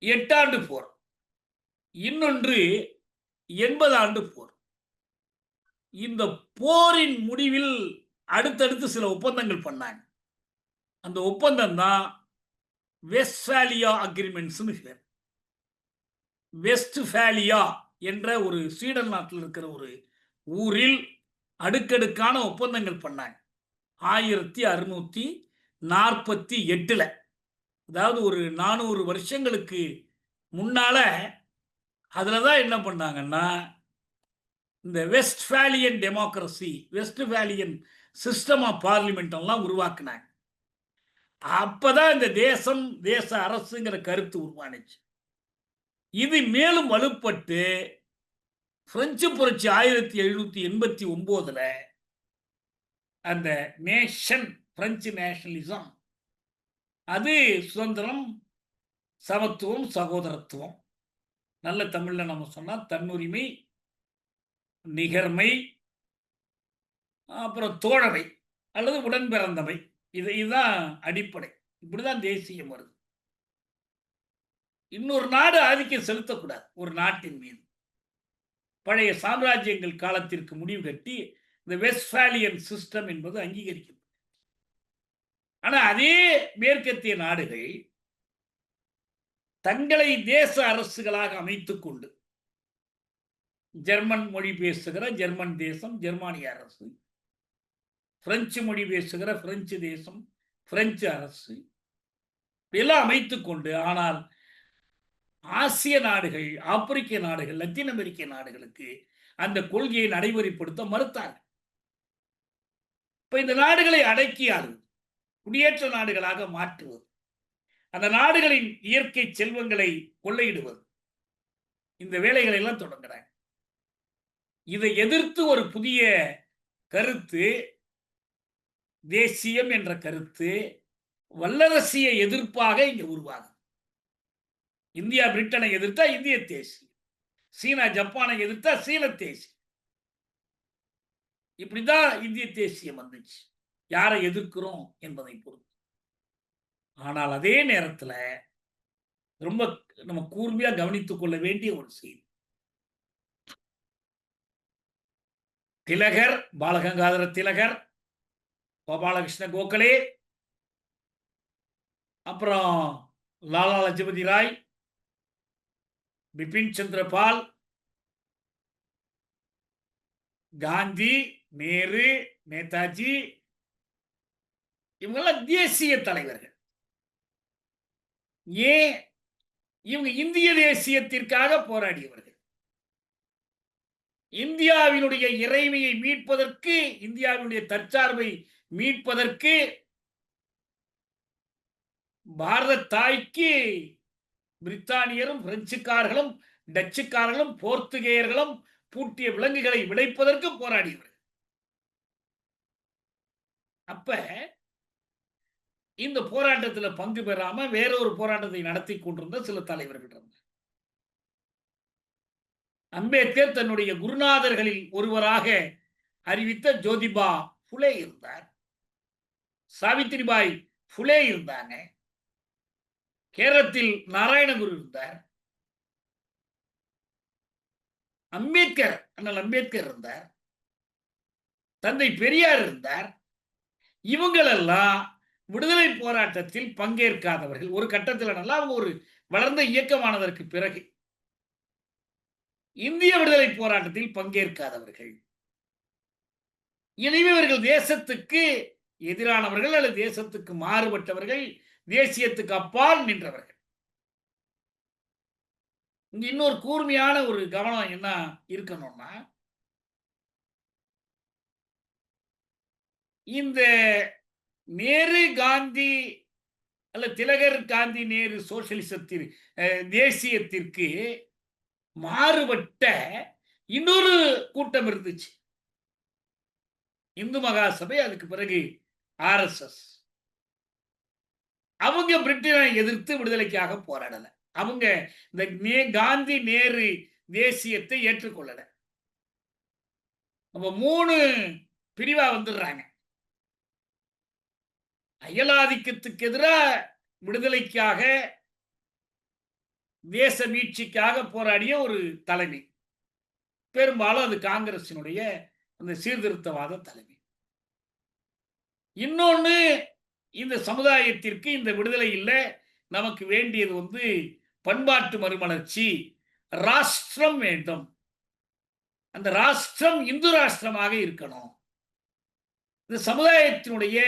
8 ஆண்டு போர், இன்னொன்று 80 ஆண்டு போர். இந்த போரின் முடிவில் அடுத்தடுத்து சில ஒப்பந்தங்கள் பண்ணாங்க. அந்த ஒப்பந்தம் தான் வெஸ்ட்பாலியா அக்ரிமெண்ட்ஸ். வெஸ்ட்பாலியா என்ற ஒரு ஸ்வீடன் நாட்டில் இருக்கிற ஒரு ஊரில் அடுக்கடுக்கான ஒப்பந்தங்கள் பண்ணாங்க 1648. அதாவது ஒரு 400 வருஷங்களுக்கு முன்னால அதில் தான் என்ன பண்ணாங்கன்னா இந்த Westphalian democracy, Westphalian system of parliament எல்லாம் உருவாக்குனாங்க. அப்பதான் இந்த தேசம் தேச அரசுங்கிற கருத்து உருவானுச்சு. இது மேலும் வலுப்பட்டு பிரெஞ்சு புரட்சி 1789 அந்த நேஷன், பிரெஞ்சு நேஷனலிசம், அது சுதந்திரம், சமத்துவம், சகோதரத்துவம், நல்ல தமிழ்ல நம்ம சொன்னா தன்னுரிமை, நிகர்மை, அப்புறம் தோழமை அல்லது உடன் பிறந்தமை, இதுதான் அடிப்படை. இப்படிதான் தேசியம் வருது. இன்னொரு நாடு ஆதிக்கம் செலுத்தக்கூடாது ஒரு நாட்டின் மீது. பழைய சாம்ராஜ்யங்கள் காலத்திற்கு முடிவு கட்டி இந்த வெஸ்ட்பாலியன் சிஸ்டம் என்பது அங்கீகரிக்கும். ஆனா அதே மேற்கத்திய நாடுகள் தங்களை தேச அரசுகளாக அமைத்துக் கொண்டு ஜெர்மன் மொழி பேசுகிற ஜெர்மன் தேசம் ஜெர்மானிய அரசு, பிரெஞ்சு மொழி பேசுகிற பிரெஞ்சு தேசம் பிரெஞ்சு அரசு, எல்லாம் அமைத்துக் கொண்டு, ஆனால் ஆசிய நாடுகள், ஆப்பிரிக்க நாடுகள், லத்தீன் அமெரிக்க நாடுகளுக்கு அந்த கொள்கையை நடைமுறைப்படுத்த மறுத்தார். இப்ப இந்த நாடுகளை அடக்கியால் குடியேற்ற நாடுகளாக மாற்றுவது, அந்த நாடுகளின் இயற்கை செல்வங்களை கொள்ளையிடுவது, இந்த வேலைகளை எல்லாம் தொடங்குறாங்க. இதை எதிர்த்து ஒரு புதிய கருத்து, தேசியம் என்ற கருத்து, வல்லரசிய எதிர்ப்பாக இங்க உருவாகும். இந்தியா பிரிட்டனை எதிர்த்தா இந்திய தேசியம், சீனா ஜப்பானை எதிர்த்தா சீன தேசியம். இப்படிதான் இந்திய தேசியம் வந்துச்சு, யாரை எதிர்க்கிறோம் என்பதை பொறுத்து. ஆனால் அதே நேரத்தில் ரொம்ப நம்ம கூர்மையா கவனித்துக் கொள்ள வேண்டிய ஒரு செய்தி, திலகர், பாலகங்காதர திலகர், கோபாலகிருஷ்ண கோகலே, அப்புறம் லாலா லஜபதி ராய், பிபின் சந்திரபால், காந்தி, நேரு, நேதாஜி, இவங்கெல்லாம் தேசிய தலைவர்கள். ஏன்? இவங்க இந்திய தேசியத்திற்காக போராடியவர்கள். இந்தியாவினுடைய இறைமையை மீட்பதற்கு, இந்தியாவினுடைய தற்சார்பை மீட்பதற்கு, பாரத தாய்க்கு பிரித்தானியரும் பிரெஞ்சுக்காரர்களும் டச்சுக்காரர்களும் போர்த்துகேயர்களும் பூட்டிய விலங்குகளை விளைப்பதற்கு போராடியவர்கள். அப்ப இந்த போராட்டத்தில் பங்கு பெறாம வேறொரு போராட்டத்தை நடத்தி கொண்டிருந்த சில தலைவர்கள் இருந்தார். அம்பேத்கர் தன்னுடைய குருநாதர்களில் ஒருவராக அறிவித்த ஜோதிபா புலே இருந்தார், சாவித்திரிபாய் புலே இருந்தாங்க, கேரளத்தில் நாராயணகுரு இருந்தார், அம்பேத்கர், அண்ணல் அம்பேத்கர் இருந்தார், தந்தை பெரியார் இருந்தார். இவங்களெல்லாம் விடுதலை போராட்டத்தில் பங்கேற்காதவர்கள். ஒரு கட்டத்தில் அவங்க ஒரு வளர்ந்த இயக்கமானதற்கு பிறகு இந்திய விடுதலை போராட்டத்தில் பங்கேற்காதவர்கள். எனவே இவர்கள் தேசத்துக்கு எதிரானவர்கள் அல்லது தேசத்துக்கு மாறுபட்டவர்கள், தேசியத்துக்கு அப்பால் நின்றவர்கள். இங்க இன்னொரு கூர்மையான ஒரு கவனம் என்ன இருக்கணும்னா, இந்த நேரு காந்தி அல்ல திலகர் காந்தி நேரு சோசியலிசத்திற்கு தேசியத்திற்கு மாறுபட்ட இன்னொரு கூட்டம் இருந்துச்சு, இந்து மகாசபை. அதுக்கு பிறகு ஆர்எஸ்எஸ். அவங்க பிரிட்டனை எதிர்த்து விடுதலைக்காக போராடல. அவங்க இந்த காந்தி, நேரு தேசியத்தை ஏற்றுக்கொள்ளல. அப்ப 3 பிரிவா வந்துடுறாங்க. அயலாதிக்கத்துக்கு எதிரா விடுதலைக்காக, தேச மீட்சிக்காக போராடிய ஒரு தலைமை. பெரும்பாலும் அது காங்கிரசினுடைய அந்த சீர்திருத்தவாத தலைமை. இன்னொன்னு, இந்த சமுதாயத்திற்கு இந்த விடுதலை இல்ல, நமக்கு வேண்டியது வந்து பண்பாட்டு மறுமலர்ச்சி, ராஷ்டிரம் வேண்டும். அந்த ராஷ்டிரம் இந்து ராஷ்டிரமாக இருக்கணும். இந்த சமுதாயத்தினுடைய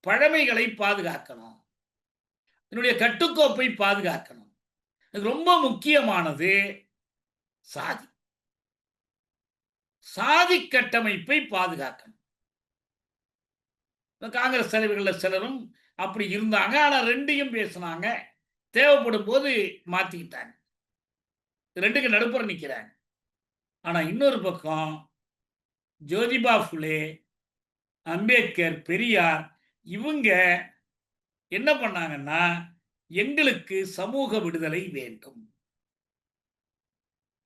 பழமைகளை பாதுகாக்கணும். இதனுடைய கட்டுக்கோப்பை பாதுகாக்கணும். இது ரொம்ப முக்கியமானது சாதி. சாதி கட்டமைப்பை பாதுகாக்கணும். காங்கிரஸ் தலைவர்கள் சிலரும் அப்படி இருந்தாங்க. ஆனா 2யும் பேசினாங்க. தேவைப்படும் போது மாத்திக்கிட்டாங்க. 2க்கு நடுப்புற நிக்கிறாங்க. ஆனா இன்னொரு பக்கம் ஜோதிபா புலே, அம்பேத்கர், பெரியார் இவங்க என்ன பண்ணாங்கன்னா, எங்களுக்கு சமூக விடுதலை வேண்டும்.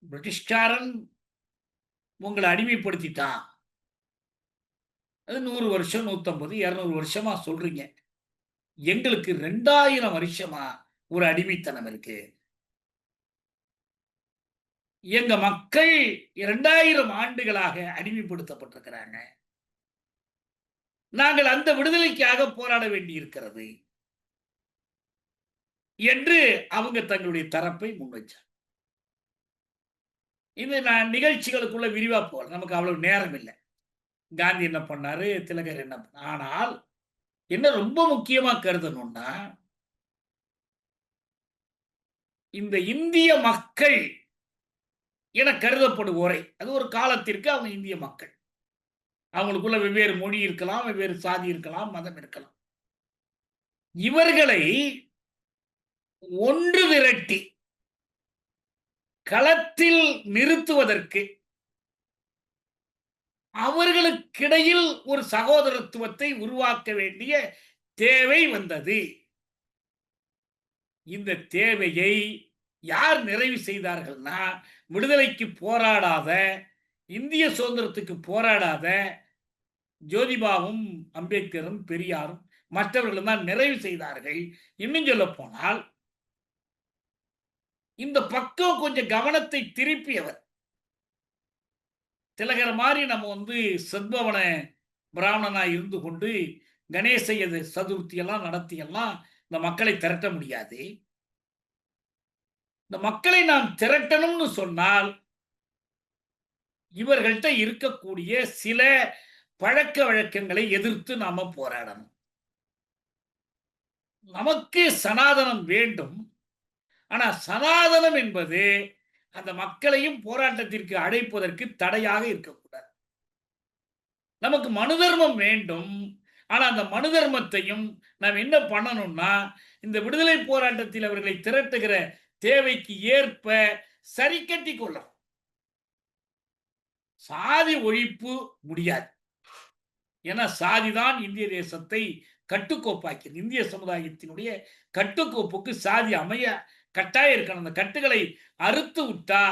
பிரிட்டிஷ்காரன் உங்களை அடிமைப்படுத்திட்டான். அது 100 வருஷம், 150, 200 வருஷமா சொல்றீங்க. எங்களுக்கு 2000 வருஷமா ஒரு அடிமைத்தனம் இருக்கு. எங்க மக்கள் 2000 ஆண்டுகளாக அடிமைப்படுத்தப்பட்டிருக்கிறாங்க. நாங்கள் அந்த விடுதலைக்காக போராட வேண்டி இருக்கிறது என்று அவங்க தங்களுடைய தரப்பை முன்வைச்சார். இது நான் நிகழ்ச்சிகளுக்குள்ள விரிவா போல, நமக்கு அவ்வளவு நேரம் இல்லை. காந்தி என்ன பண்ணாரு, திலகர் என்ன பண்ணார். ஆனால் என்ன ரொம்ப முக்கியமா கருதணும்னா, இந்த இந்திய மக்கள் என கருதப்படுவோரை, அது ஒரு காலத்திற்கு அவங்க இந்திய மக்கள், அவங்களுக்குள்ள வெவ்வேறு மொழி இருக்கலாம், வெவ்வேறு சாதி இருக்கலாம், மதம் இருக்கலாம். இவர்களை ஒன்று திரட்டி களத்தில் நிறுத்துவதற்கு அவர்களுக்கிடையில் ஒரு சகோதரத்துவத்தை உருவாக்க வேண்டிய தேவை வந்தது. இந்த தேவையை யார் நிறைவு செய்தார்கள்னா, விடுதலைக்கு போராடாத, இந்திய சுதந்திரத்துக்கு போராடாத ஜோதிபாவும், அம்பேத்கரும், பெரியாரும் மற்றவர்களும் தான் நிறைவு செய்தார்கள். இன்னும் சொல்ல போனால், இந்த பக்கம் கொஞ்சம் கவனத்தை திருப்பியவர். திலகர் மாதிரி நம்ம வந்து சத்பவன பிராமணனா இருந்து கொண்டு கணேச சதுர்த்தி எல்லாம் நடத்தி எல்லாம் இந்த மக்களை திரட்ட முடியாது. இந்த மக்களை நாம் திரட்டணும்னு சொன்னால் இவர்கள்ட்ட இருக்கக்கூடிய சில பழக்க வழக்கங்களை எதிர்த்து நாம போராடணும். நமக்கு சனாதனம் வேண்டும். ஆனா சனாதனம் என்பது அந்த மக்களையும் போராட்டத்திற்கு அழைப்பதற்கு தடையாக இருக்கக்கூடாது. நமக்கு மனு தர்மம் வேண்டும். ஆனா அந்த மனு தர்மத்தையும் நாம் என்ன பண்ணணும்னா, இந்த விடுதலை போராட்டத்தில் அவர்களை திரட்டுகிற தேவைக்கு ஏற்ப சரி கட்டி கொள்ளணும். சாதி ஒழிப்பு முடியாது. ஏன்னா சாதிதான் இந்திய தேசத்தை கட்டுக்கோப்பாக்கியது. இந்திய சமுதாயத்தினுடைய கட்டுக்கோப்புக்கு சாதி அமைய கட்டாயம் இருக்கணும். அந்த கட்டுகளை அறுத்து விட்டா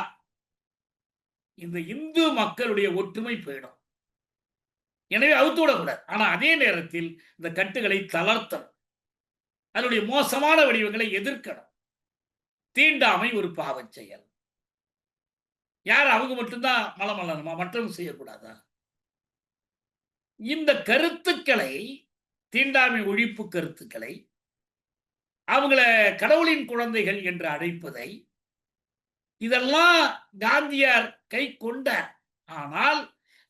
இந்த இந்து மக்களுடைய ஒற்றுமை போயிடும். எனவே அவுத்து விடக்கூடாது. ஆனா அதே நேரத்தில் இந்த கட்டுகளை தளர்த்தணும். அதனுடைய மோசமான வடிவங்களை எதிர்க்கணும். தீண்டாமை ஒரு பாவச் செயல். யார் அவங்க மட்டும்தான் மலமலனுமா, மற்றவங்க செய்யக்கூடாதா? இந்த கருத்துக்களை, தீண்டாமை ஒழிப்பு கருத்துக்களை, அவங்கள கடவுளின் குழந்தைகள் என்று அழைப்பதை, இதெல்லாம் காந்தியார் கை கொண்டார். ஆனால்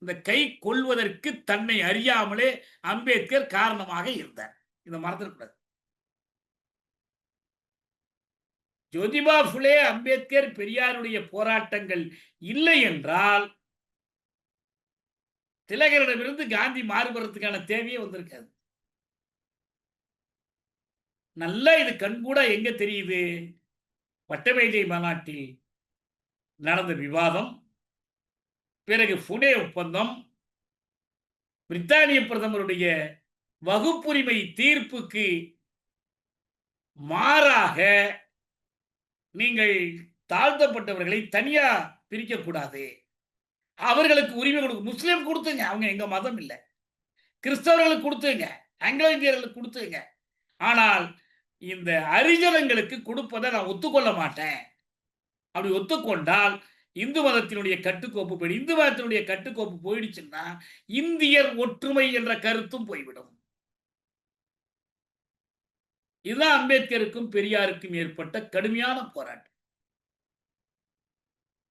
இந்த கை கொள்வதற்கு தன்னை அறியாமலே அம்பேத்கர் காரணமாக இருந்தார். இதை மறந்துடக்கூடாது. ஜோதிபா புலே, அம்பேத்கர், பெரியாருடைய போராட்டங்கள் இல்லை என்றால் திலகரிடமிருந்து காந்தி மாறுபடுறதுக்கான தேவையே வந்திருக்காது. நல்லா இது கண்கூடா எங்க தெரியுது? வட்டமேஜை மாநாட்டில் நடந்த விவாதம், பிறகு புனே ஒப்பந்தம், பிரித்தானிய பிரதமருடைய வகுப்புரிமை தீர்ப்புக்கு மாறாக நீங்கள் தாழ்த்தப்பட்டவர்களை தனியா பிரிக்கக்கூடாது. அவர்களுக்கு உரிமை கொடுக்கும். முஸ்லீம் கொடுத்துங்க, அவங்க எங்க மதம் இல்ல. கிறிஸ்தவர்களுக்கு கொடுத்துங்க, ஆங்கிலோ இந்தியர்களுக்கு கொடுத்துங்க. ஆனால் இந்த ஹரிஜனங்களுக்கு கொடுப்பதை நான் ஒத்துக்கொள்ள மாட்டேன். அப்படி ஒத்துக்கொண்டால் இந்து மதத்தினுடைய கட்டுக்கோப்புப்படி, இந்து மதத்தினுடைய கட்டுக்கோப்பு போயிடுச்சுன்னா இந்தியர் ஒற்றுமை என்ற கருத்தும் போய்விடும். இதுதான் அம்பேத்கருக்கும் பெரியாருக்கும் ஏற்பட்ட கடுமையான போராட்டம்.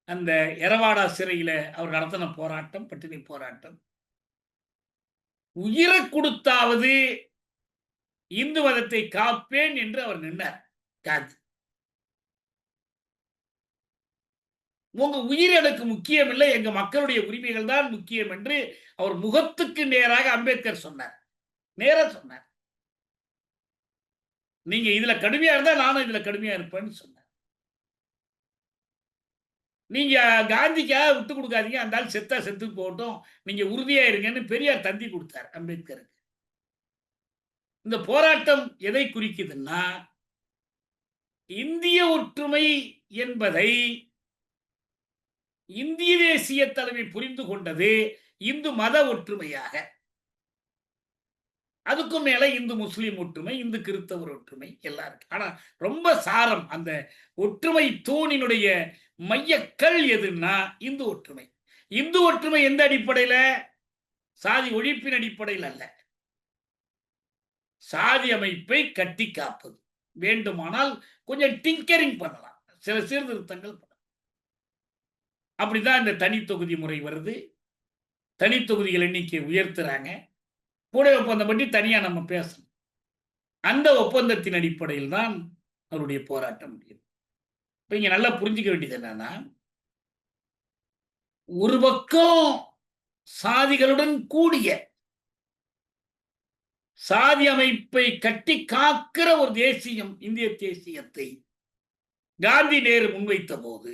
அந்த எரவாடா சிறையில அவர் நடத்தின போராட்டம், பட்டினி போராட்டம். உயிரை கொடுத்தாவது இந்து மதத்தை காப்பேன் என்று அவர் நின்றார். காந்தி, உங்க உயிர் எனக்கு முக்கியம் இல்லை, எங்க மக்களுடைய உரிமைகள் தான் முக்கியம் என்று அவர் முகத்துக்கு நேராக அம்பேத்கர் சொன்னார். நேரா சொன்னார். நீங்க இதுல கடுமையா இருந்தா நானும் இதுல கடுமையா இருப்பேன்னு சொன்னார். நீங்க காந்திக்காக விட்டு கொடுக்காதீங்க, அந்த ஆள் செத்தா செத்து போகட்டும், நீங்க உறுதியா இருங்கன்னு பெரியார் தந்தி கொடுத்தார் அம்பேத்கருக்கு. இந்த போராட்டம் எதை குறிக்குதுன்னா, இந்திய ஒற்றுமை என்பதை இந்திய தேசிய தலைமை புரிந்து கொண்டது இந்து மத ஒற்றுமையாக. அதுக்கும் மேல இந்து முஸ்லீம் ஒற்றுமை, இந்து கிறிஸ்தவர் ஒற்றுமை எல்லாம் இருக்கு. ஆனா ரொம்ப சாரம், அந்த ஒற்றுமை தூணினுடைய மையக்கல் எதுன்னா இந்து ஒற்றுமை. இந்து ஒற்றுமை எந்த அடிப்படையில? சாதி ஒழிப்பின் அடிப்படையில் அல்ல. சாதி அமைப்பை கட்டி காப்பது. வேண்டுமானால் கொஞ்சம் டிங்கரிங் பண்ணலாம், சில சீர்திருத்தங்கள் பண்ணலாம். அப்படிதான் இந்த தனி தொகுதி முறை வருது. தனி தொகுதிகள் எண்ணிக்கை உயர்த்துறாங்க. கூடை ஒப்பந்தம் பற்றி தனியா நம்ம பேசணும். அந்த ஒப்பந்தத்தின் அடிப்படையில் தான் அவருடைய போராட்டம் முடியும். இப்ப இங்க நல்லா புரிஞ்சுக்க வேண்டியது என்னன்னா, ஒரு பக்கம் சாதிகளுடன் கூடிய சாதி அமைப்பை கட்டி காக்கிற ஒரு தேசியம், இந்திய தேசியத்தை காந்தி நேரு முன்வைத்த போது,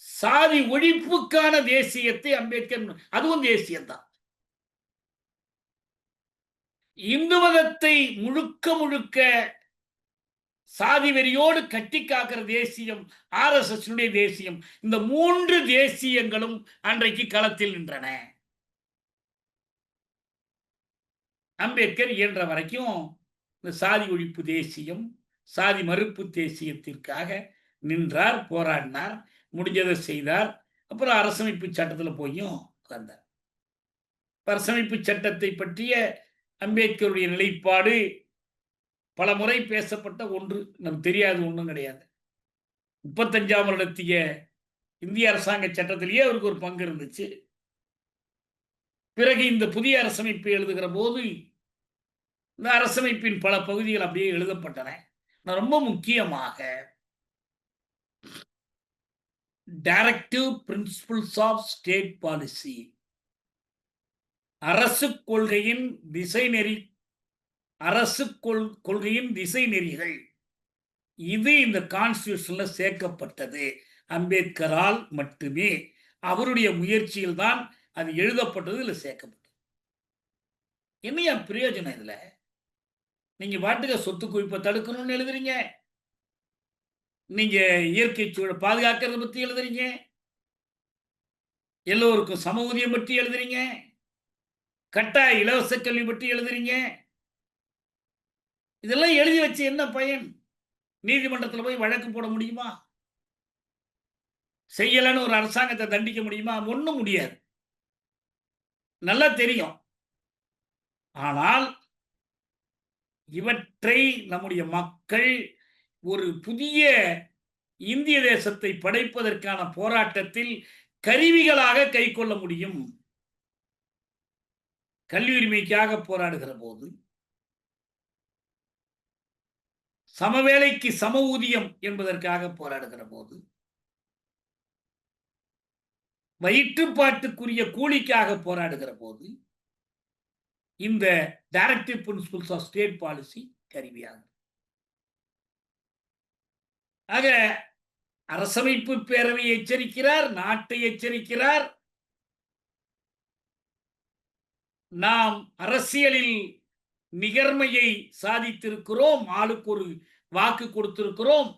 சாதி ஒழிப்புக்கான தேசியத்தை அம்பேத்கர், அதுவும் தேசியம்தான். இந்து மதத்தை முழுக்க முழுக்க சாதி வெறியோடு கட்டி காக்கிற தேசியம் RSS தேசியம். இந்த 3 தேசியங்களும் அன்றைக்கு களத்தில் நின்றன. அம்பேத்கர் இயன்ற வரைக்கும் இந்த சாதி ஒழிப்பு தேசியம், சாதி மறுப்பு தேசியத்திற்காக நின்றார், போராடினார், முடிஞ்சதை செய்தார். அப்புறம் அரசமைப்பு சட்டத்தில் போயும் வந்தார். அரசமைப்பு சட்டத்தை பற்றிய அம்பேத்கருடைய நிலைப்பாடு பல முறை பேசப்பட்ட ஒன்று, நமக்கு தெரியாது ஒன்றும் கிடையாது. 35ஆம் வருடத்திய இந்திய அரசாங்க சட்டத்திலேயே அவருக்கு ஒரு பங்கு இருந்துச்சு. பிறகு இந்த புதிய அரசமைப்பை எழுதுகிற போது இந்த அரசமைப்பின் பல பகுதிகள் அப்படியே எழுதப்பட்டன. ரொம்ப முக்கியமாக directive principles of state policy, அரசு கொள்கையின் திசை நெறி, அரசு கொள்கையின் திசை நெறிகள், இது இந்த கான்ஸ்டிடியூஷன்ல சேர்க்கப்பட்டது அம்பேத்கரால் மட்டுமே. அவருடைய முயற்சியில் தான் அது எழுதப்பட்டது, இதுல சேர்க்கப்பட்டது. என்னையா பிரயோஜனம் இதுல? நீங்க பாட்டுக்க சொத்து குவிப்பை தடுக்கணும்னு எழுதுறீங்க, நீங்க இயற்கை சூழலை பாதுகாக்கிறத பத்தி எழுதுறீங்க, எல்லோருக்கும் சம ஊதியம் பற்றி எழுதுறீங்க, கட்டாய இலவச கல்வி பற்றி எழுதுறீங்க. இதெல்லாம் எழுதி வச்சு என்ன பயன்? நீதிமன்றத்தில் போய் வழக்கு போட முடியுமா? செய்யலன்னு ஒரு அரசாங்கத்தை தண்டிக்க முடியுமா? ஒண்ணும் முடியாது, நல்லா தெரியும். ஆனால் இவற்றை நம்முடைய மக்கள் ஒரு புதிய இந்திய தேசத்தை படைப்பதற்கான போராட்டத்தில் கருவிகளாக கை கொள்ள முடியும். கல்வி உரிமைக்காக போராடுகிற போது, சமவேளைக்கு சம ஊதியம் என்பதற்காக போராடுகிற போது, வயிற்றுப்பாட்டுக்குரிய கூலிக்காக போராடுகிற போது, இந்த directive principles of state policy கருவியாகும். ஆக அரசமைப்பு பேரவை எச்சரிக்கிறார், நாட்டை எச்சரிக்கிறார். நாம் அரசியலில் நிகர்மையை சாதித்திருக்கிறோம், ஆளுக்கு ஒரு வாக்கு கொடுத்திருக்கிறோம்.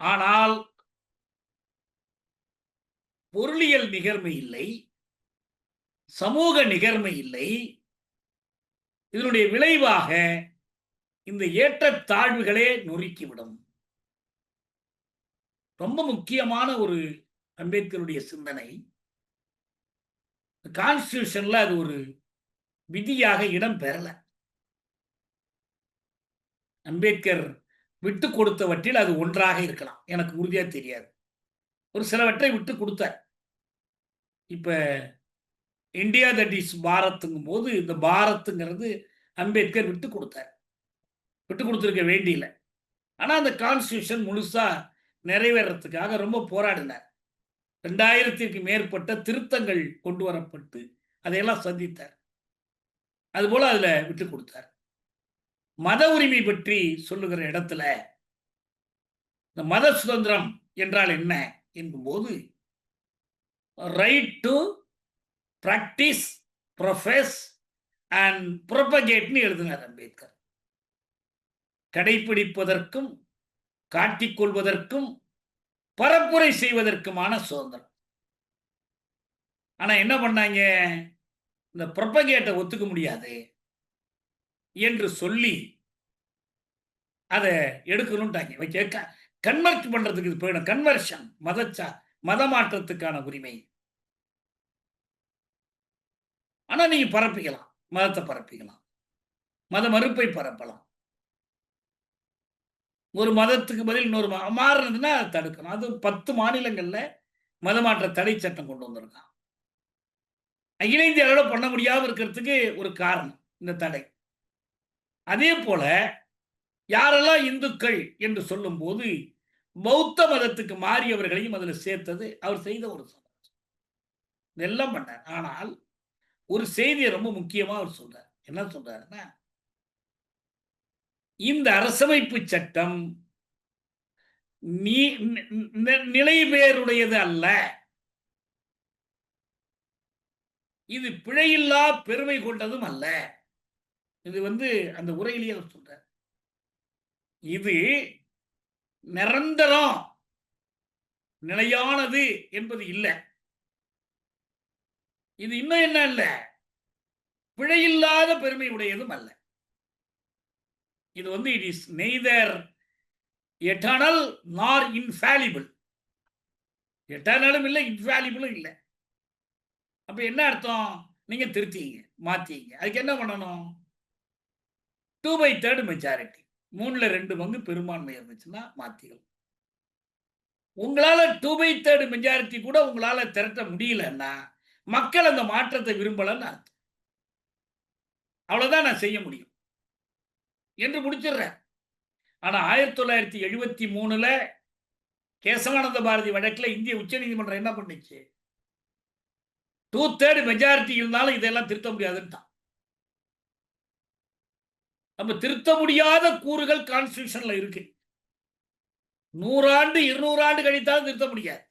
ஆனால் பொருளியல் நிகர்மை இல்லை, சமூக நிகர்மை இல்லை. இதனுடைய விளைவாக இந்த ஏற்றத்தாழ்வுகளே நொறுக்கிவிடும். ரொம்ப முக்கியமான ஒரு அம்பேத்கருடைய சிந்தனை. கான்ஸ்டிடியூஷன்ல அது ஒரு விதியாக இடம் பெறல. அம்பேத்கர் விட்டு கொடுத்தவற்றில் அது ஒன்றாக இருக்கலாம், எனக்கு உறுதியா தெரியாது. ஒரு சிலவற்றை விட்டு கொடுத்தார். இப்ப இந்தியா தட் இஸ் பாரத்ங்கும் போது இந்த பாரத்ங்கிறது அம்பேத்கர் விட்டு கொடுத்தார். விட்டு கொடுத்திருக்க வேண்டியில்லை. ஆனா அந்த கான்ஸ்டிடியூஷன் முழுசா நிறைவேறதுக்காக ரொம்ப போராடினார். 2000க்கு மேற்பட்ட திருத்தங்கள் கொண்டு வரப்பட்டு அதையெல்லாம் சந்தித்தார். அதுபோல அதுல விட்டு கொடுத்தார். மத உரிமை பற்றி சொல்லுகிற இடத்துல இந்த மத சுதந்திரம் என்றால் என்ன என்போது right to practise, profess and ப்ரொபகேட்னு எழுதினார் அம்பேத்கர். கடைபிடிப்பதற்கும் காட்டிக்கொள்வதற்கும் பரப்புரை செய்வதற்குமான சுதந்திரம். ஆனா என்ன பண்ணாங்க, இந்த ப்ரொபகேட்டை ஒத்துக்க முடியாது என்று சொல்லி அதை எடுக்கணும்ட்டாங்க. கன்வெர்ட் பண்றதுக்கு இது போயிடும். கன்வர்ஷன், மத மாற்றத்துக்கான உரிமை. ஆனா நீங்க பரப்பிக்கலாம், மதத்தை பரப்பிக்கலாம், மத மறுப்பை பரப்பலாம். ஒரு மதத்துக்கு பதில் இன்னொரு மாறுனதுன்னா அதை தடுக்கணும். அது 10 மாநிலங்கள்ல மதமாற்ற தடை சட்டம் கொண்டு வந்திருக்கான். அகில இந்திய அளவில் பண்ண முடியாம இருக்கிறதுக்கு ஒரு காரணம் இந்த தடை. அதே போல யாரெல்லாம் இந்துக்கள் என்று சொல்லும் போது பௌத்த மதத்துக்கு மாறியவர்களையும் அதில் சேர்த்தது அவர் செய்த ஒரு சந்தோஷம். இதெல்லாம் பண்ணார். ஆனால் ஒரு செய்தியை ரொம்ப முக்கியமா அவர் சொல்றார். என்ன சொல்றாருன்னா, இந்த அரசமைப்பு சட்டம் நிலைபேருடையது அல்ல, இது பிழையில்லா பெருமை கொண்டதும் அல்ல. இது அந்த உரையிலேயே அவர் சொல்றார். இது நிரந்தரம், நிலையானது என்பது இல்லை. இது இன்னும் என்ன அல்ல, பிழையில்லாத பெருமை உடையதும் அல்ல. இது இட் இஸ் நெய்தர் எட்டர்னல் நார் இன்ஃபாலிபிள். எட்டர்னலும் இல்லை, இன்ஃபாலிபிளும் இல்லை. அப்ப என்ன அர்த்தம்? நீங்க திருத்தீங்க, மாத்தீங்க. அதுக்கு என்ன பண்ணணும்? 2/3 மெஜாரிட்டி, 3/2 பங்கு பெரும்பான்மை இருந்துச்சுன்னா மாத்திக்கலாம். உங்களால 2/3 மெஜாரிட்டி கூட உங்களால திரட்ட முடியலன்னா மக்கள் அந்த மாற்றத்தை விரும்பலன்னு அர்த்தம். அவ்வளவுதான் நான் செய்ய முடியும் என்று முடிச்சிடுறேன். ஆனா 1973ல கேசவானந்த பாரதி வழக்குல இந்திய உச்ச நீதிமன்றம் என்ன பண்ணுச்சு? 2/3 மெஜாரிட்டி இருந்தாலும் இதெல்லாம் திருத்த முடியாதுன்ட்டான். அப்ப திருத்த முடியாத கூறுகள் கான்ஸ்டிடியூஷன்ல இருக்கு. 100 ஆண்டு 200 ஆண்டு கழித்தாலும் திருத்த முடியாது.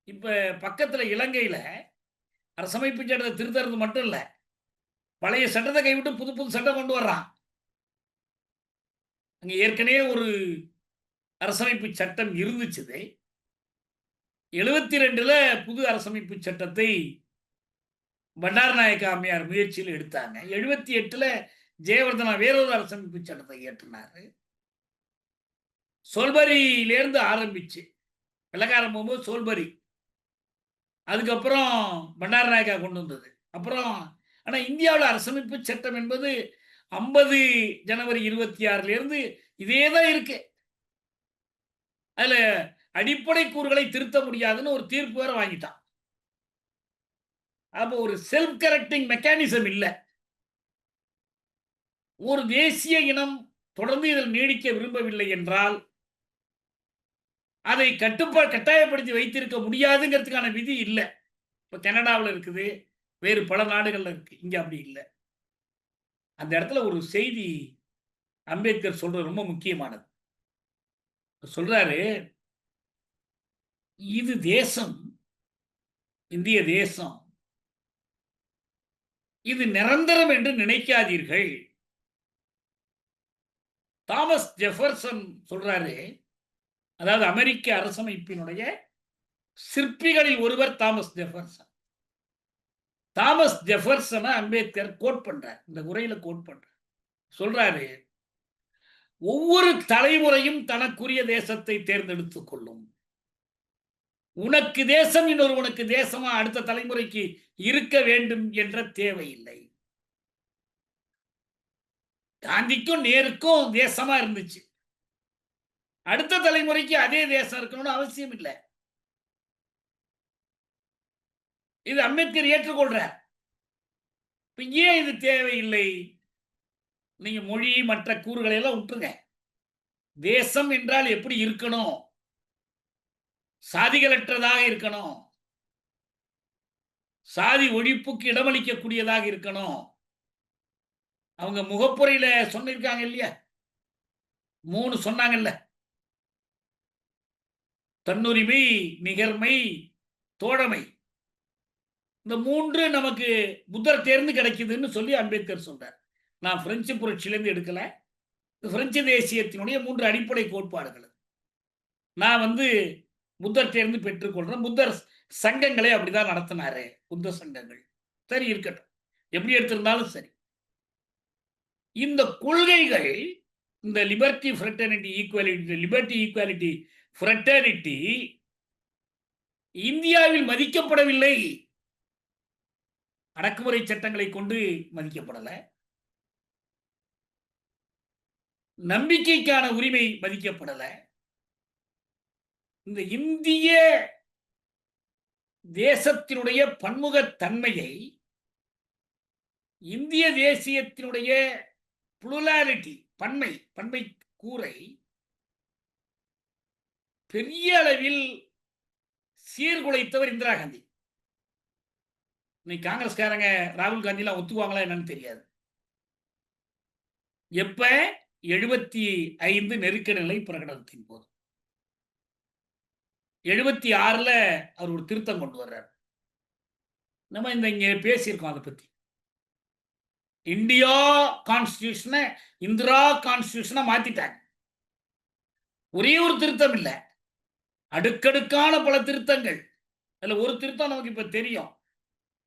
இப்ப பக்கத்துல இலங்கையில அரசமைப்பு சட்டத்தை திருத்தறது மட்டும் இல்ல, பழைய சட்டத்தை கைவிட்டு புது புது சட்டம் கொண்டு வர்றான். அங்க ஏற்கனவே ஒரு அரசமைப்பு சட்டம் இருந்துச்சு. 72ல புது அரசமைப்பு சட்டத்தை பண்டாரநாயக்க அம்மையார் முயற்சியில் எடுத்தாங்க. 78ல ஜெயவர்தனா வேறொரு அரசமைப்பு சட்டத்தை இயற்றினாரு. சோல்பரியிலேருந்து ஆரம்பிச்சு வெள்ளக்காரன் போகும்போது சோல்பரி, அதுக்கப்புறம் பண்டாரநாயக்கா கொண்டு வந்தது. அப்புறம் ஆனா இந்தியாவில் அரசமைப்பு சட்டம் என்பது 50 ஜனவரி 26லிருந்து இதே தான் இருக்கு. அதுல அடிப்படை கூறுகளை திருத்த முடியாதுன்னு ஒரு தீர்ப்பு வேற வாங்கிட்டான். அப்போ ஒரு செல்ஃப் கரெக்டிங் மெக்கானிசம் இல்ல. ஒரு தேசிய இனம் தொடர்ந்து இதில் நீடிக்க விரும்பவில்லை என்றால் அதை கட்டாயப்படுத்தி வைத்திருக்க முடியாதுங்கிறதுக்கான விதி இல்லை. இப்ப கனடாவில் இருக்குது, வேறு பல நாடுகள்ல இருக்கு. இங்க அப்படி இல்லை. அந்த இடத்துல ஒரு செய்தி அம்பேத்கர் சொல்றது ரொம்ப முக்கியமானது. சொல்றாரு, இது தேசம், இந்திய தேசம் இது நிரந்தரம் என்று நினைக்காதீர்கள். தாமஸ் ஜெஃபர்சன் சொல்றாரு, அதாவது அமெரிக்க அரசமைப்பினுடைய சிற்பிகளில் ஒருவர் தாமஸ் ஜெஃபர்சன். தாமஸ் ஜெஃபர்சனை அம்பேத்கர் கோட் பண்றார், இந்த உரையில கோட் பண்றார். சொல்றாரு, ஒவ்வொரு தலைமுறையும் தனக்குரிய தேசத்தை தேர்ந்தெடுத்துக் கொள்ளும். உனக்கு தேசம் இன்னொருவனுக்கு தேசமா அடுத்த தலைமுறைக்கு இருக்க வேண்டும் என்ற தேவையில்லை. காந்திக்கும் நேருக்கும் தேசமா இருந்துச்சு, அடுத்த தலைமுறைக்கு அதே தேசம் இருக்கணும்னு அவசியம் இல்லை. இது அம்பேத்கர் ஏற்றுக்கொள்றார். ஏன் இது தேவையில்லை? நீங்க மொழி மற்ற கூறுகளை எல்லாம் விட்டுருங்க. தேசம் என்றால் எப்படி இருக்கணும்? சாதிகளற்றதாக இருக்கணும், சாதி ஒழிப்புக்கு இடமளிக்கக்கூடியதாக இருக்கணும். அவங்க முகப்புரையில சொன்னிருக்காங்க இல்லையா, 3 சொன்னாங்கல்ல, தன்னுரிமை, நிகர்மை, தோழமை. இந்த 3 நமக்கு புத்தர் தேர்ந்து கிடைக்குதுன்னு சொல்லி அம்பேத்கர் சொல்றார். நான் பிரெஞ்சு புரட்சியிலிருந்து எடுக்கல, பிரெஞ்சு தேசியத்தினுடைய 3 அடிப்படை கோட்பாடுகள். நான் புத்தர் தேர்ந்து பெற்றுக்கொள்றேன். புத்தர் சங்கங்களை அப்படிதான் நடத்தினாரு, புத்த சங்கங்கள். சரி, இருக்கட்டும், எப்படி எடுத்திருந்தாலும் சரி. இந்த கொள்கைகள், இந்த liberty, fraternity, equality, liberty, equality, fraternity இந்தியாவில் மதிக்கப்படவில்லை. அடக்குமுறை சட்டங்களை கொண்டு மதிக்கப்படல. நம்பிக்கைக்கான உரிமை மதிக்கப்படல. இந்த இந்திய தேசத்தினுடைய பன்முகத்தன்மையை, இந்திய தேசியத்தினுடைய புளுராலிட்டி, பன்மை கூரை பெரிய அளவில் சீர்குலைத்தவர் இந்திரா காந்தி. இன்னைக்கு காங்கிரஸ்காரங்க ராகுல் காந்தி எல்லாம் ஒத்துக்குவாங்களா என்னன்னு தெரியாது. எப்ப 75 நெருக்கடி நிலை பிரகடனத்தின் போது, 76ல அவர் ஒரு திருத்தம் கொண்டு வர்றார். நம்ம இங்க பேசியிருக்கோம் அதை பத்தி. இந்தியா கான்ஸ்டிடியூஷனை இந்திரா கான்ஸ்டிடியூஷனை மாத்திட்டாங்க. ஒரே ஒரு திருத்தம் இல்ல, அடுக்கடுக்கான பல திருத்தங்கள். அதுல ஒரு திருத்தம் நமக்கு இப்ப தெரியும்,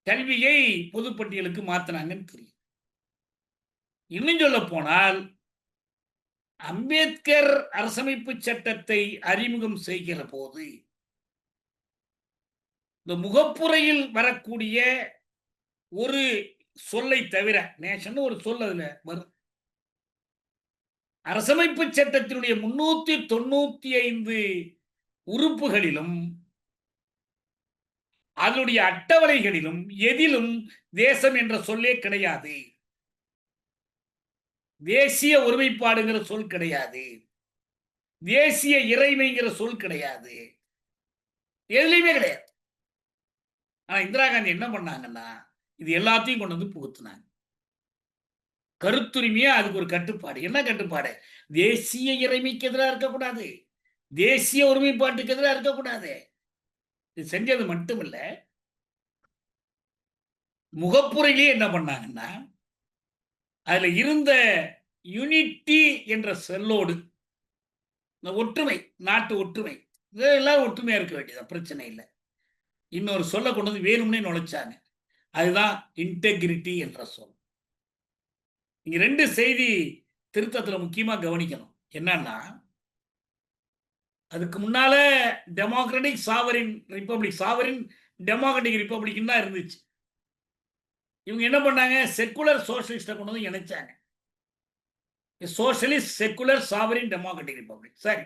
கல்வியை பொதுப்பட்டியலுக்கு மாத்தினாங்கன்னு தெரியும். இன்னும் சொல்ல போனால், அம்பேத்கர் அரசமைப்பு சட்டத்தை அறிமுகம் செய்கிற போது இந்த முகப்புரையில் வரக்கூடிய ஒரு சொல்லை தவிர, நேஷன் ஒரு சொல் அதுல வரும், அரசமைப்பு சட்டத்தினுடைய 395 உறுப்புகளிலும் அதனுடைய அட்டவணைகளிலும் எதிலும் தேசம் என்ற சொல்லே கிடையாது. தேசிய ஒருமைப்பாடுங்கிற சொல் கிடையாது, தேசிய இறைமைங்கிற சொல் கிடையாது, எதுலையுமே கிடையாது. ஆனா இந்திரா காந்தி என்ன பண்ணாங்கன்னா, இது எல்லாத்தையும் கொண்டு புகுத்தினாங்க. கருத்துரிமையா அதுக்கு ஒரு கட்டுப்பாடு. என்ன கட்டுப்பாடு? தேசிய இறைமைக்கு எதிராக இருக்கக்கூடாது, தேசிய ஒருமைப்பாட்டுக்கு எதிராக இருக்கக்கூடாது. இது செஞ்சது மட்டுமில்ல, முகப்புரையிலே என்ன பண்ணாங்கன்னா, அதுல இருந்த யூனிட்டி என்ற சொல்லோடு ஒற்றுமை, நாட்டு ஒற்றுமை, இதெல்லாம் ஒற்றுமையா இருக்க வேண்டியதான், பிரச்சனை இல்லை. இன்னொரு சொல்ல கொண்டு வந்து வேணும்னே நுழைச்சாங்க, அதுதான் இன்டெகிரிட்டி என்ற சொல். இங்க 2 செய்தி திருத்தத்துல முக்கியமா கவனிக்கணும். என்னன்னா, அதுக்கு முன்னால democratic sovereign republic, sovereign democratic republic தான் இருந்துச்சு. இவங்க என்ன பண்ணாங்க, செக்குலர் சோசியலிஸ்ட கொண்டு வந்து இணைச்சாங்க. Socialist, secular, sovereign democratic republic. சரி,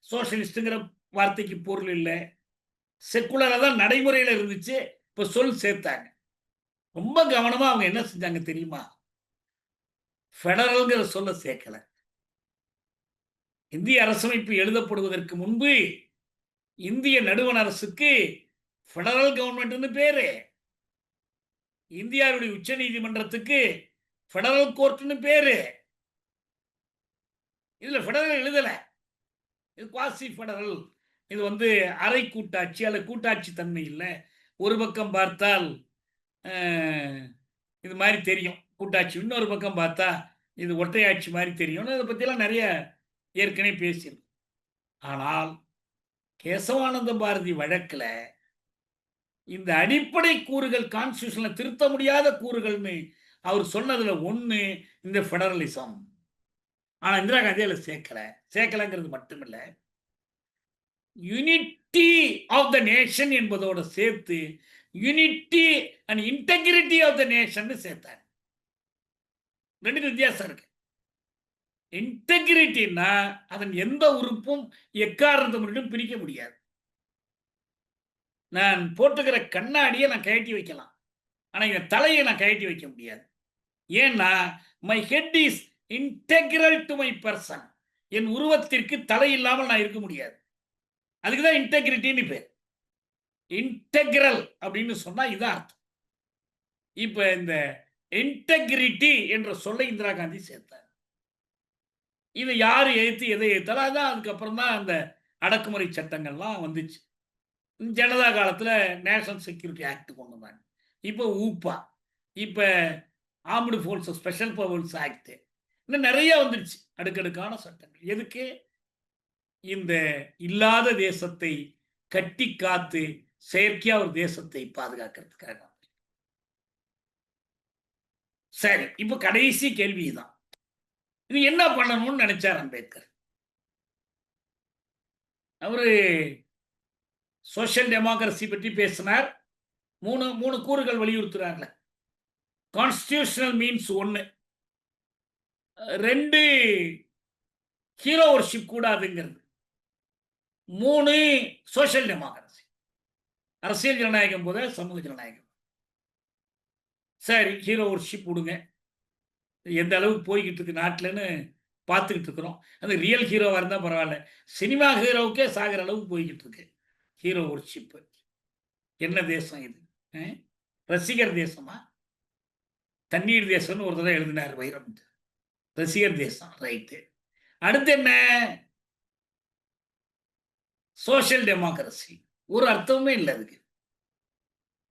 சோசியலிஸ்ட்ங்கிற வார்த்தைக்கு பொருள் இல்லை, செக்குலரா தான் நடைமுறையில் இருந்துச்சு. இப்ப சொல் சேர்த்தாங்க. ரொம்ப கவனமா அவங்க என்ன செஞ்சாங்க தெரியுமா? பெடரல்ங்கிற சொல்ல சேர்க்கல. இந்திய அரசமைப்பு எழுதப்படுவதற்கு முன்பு இந்திய நடுவண் அரசுக்கு பெடரல் கவர்மெண்ட் பேரு, இந்தியாவுடைய உச்ச நீதிமன்றத்துக்கு பெடரல் கோர்ட்னு பேரு. இதுல பெடரல் எழுதல, இது குவாசி பெடரல். இது அரை கூட்டாட்சி அல்லது கூட்டாட்சி தன்மை இல்லை. ஒரு பக்கம் பார்த்தால் இது மாதிரி தெரியும் கூட்டாட்சி. இன்னொரு பக்கம் பார்த்தா இது ஒற்றையாட்சி மாதிரி தெரியும். இதை பற்றிலாம் நிறைய ஏற்கனவே பேசியிருக்கோம். ஆனால் கேசவானந்த பாரதி வழக்கில் இந்த அடிப்படை கூறுகள் கான்ஸ்டியூஷன்ல திருத்த முடியாத கூறுகள்னு அவர் சொன்னதுல ஒண்ணு இந்த ஃபெடரலிசம். ஆனா இந்திரா காந்தி அதில் சேர்க்கலங்கிறது மட்டுமில்ல, யூனிட்டி ஆஃப் த நேஷன் என்பதோட சேர்த்து unity and integrity of the nation சேர்த்தார். ரெண்டு வித்தியாசம் இருக்கு. இன்டெகிரிட்டின்னா அதன் எந்த உறுப்பும் எக்காரணத்தை மட்டும் பிரிக்க முடியாது. நான் போட்டுக்கிற கண்ணாடியை நான் கழட்டி வைக்கலாம், ஆனா என் தலையை நான் கழட்டி வைக்க முடியாது. ஏன்னா my head is integral to my person. என் உருவத்திற்கு தலை இல்லாமல் நான் இருக்க முடியாது. அதுக்குதான் இன்டெகிரிட்டின்னு பேர். இன்டெகிரல் அப்படின்னு சொன்னா இதான் அர்த்தம். இப்ப இந்த இன்டெகிரிட்டி என்ற சொல்லை இந்திரா காந்தி சேர்த்தார். இதை யாரு எதிர்த்து எதை எதிர்த்தாலும் அதான் அதுக்கப்புறம் தான் அந்த அடக்குமுறை சட்டங்கள்லாம் வந்துச்சு. ஜனதா காலத்தில் நேஷனல் செக்யூரிட்டி ஆக்ட் கொண்டு வந்தாங்க. இப்போ ஊப்பா, இப்போ armed force special powers act, இன்னும் நிறைய வந்துடுச்சு அடுக்கடுக்கான சட்டங்கள். எதுக்கு? இந்த இல்லாத தேசத்தை கட்டி காத்து செயற்கையா ஒரு தேசத்தை பாதுகாக்கிறதுக்காக. சரி, இப்போ கடைசி கேள்வி தான், இது என்ன பண்ணணும்னு நினைச்சார் அம்பேத்கர்? அவரு சோசியல் டெமோக்ரஸி பற்றி பேசினார். மூணு கூறுகள் வலியுறுத்துறாங்க. கான்ஸ்டிடியூஷனல் மீன்ஸ் 1, 2 ஹீரோ வொர்ஷிப் கூடாதுங்கிறது, 3 சோசியல் டெமோக்ரஸி, அரசியல் ஜனநாயகம் போத சமூக ஜனநாயகம். சரி, ஹீரோ வொர்ஷிப் விடுங்க, எந்த அளவுக்கு போய்கிட்டு இருக்கு நாட்டில்னு பார்த்துக்கிட்டு இருக்கிறோம். அது ரியல் ஹீரோவாக இருந்தால் பரவாயில்ல, சினிமா ஹீரோவுக்கே சாகிற அளவுக்கு போய்கிட்டு இருக்கு ஹீரோ வொர்ஷிப். என்ன தேசம் இது? ரசிகர் தேசமா? தண்ணீர் தேசம்னு ஒரு தடவை எழுதினார் வைரம். ரசிகர் தேசம், ரைட்டு. அடுத்து என்ன? Social democracy. ஒரு அர்த்தமுமே இல்லை அதுக்கு.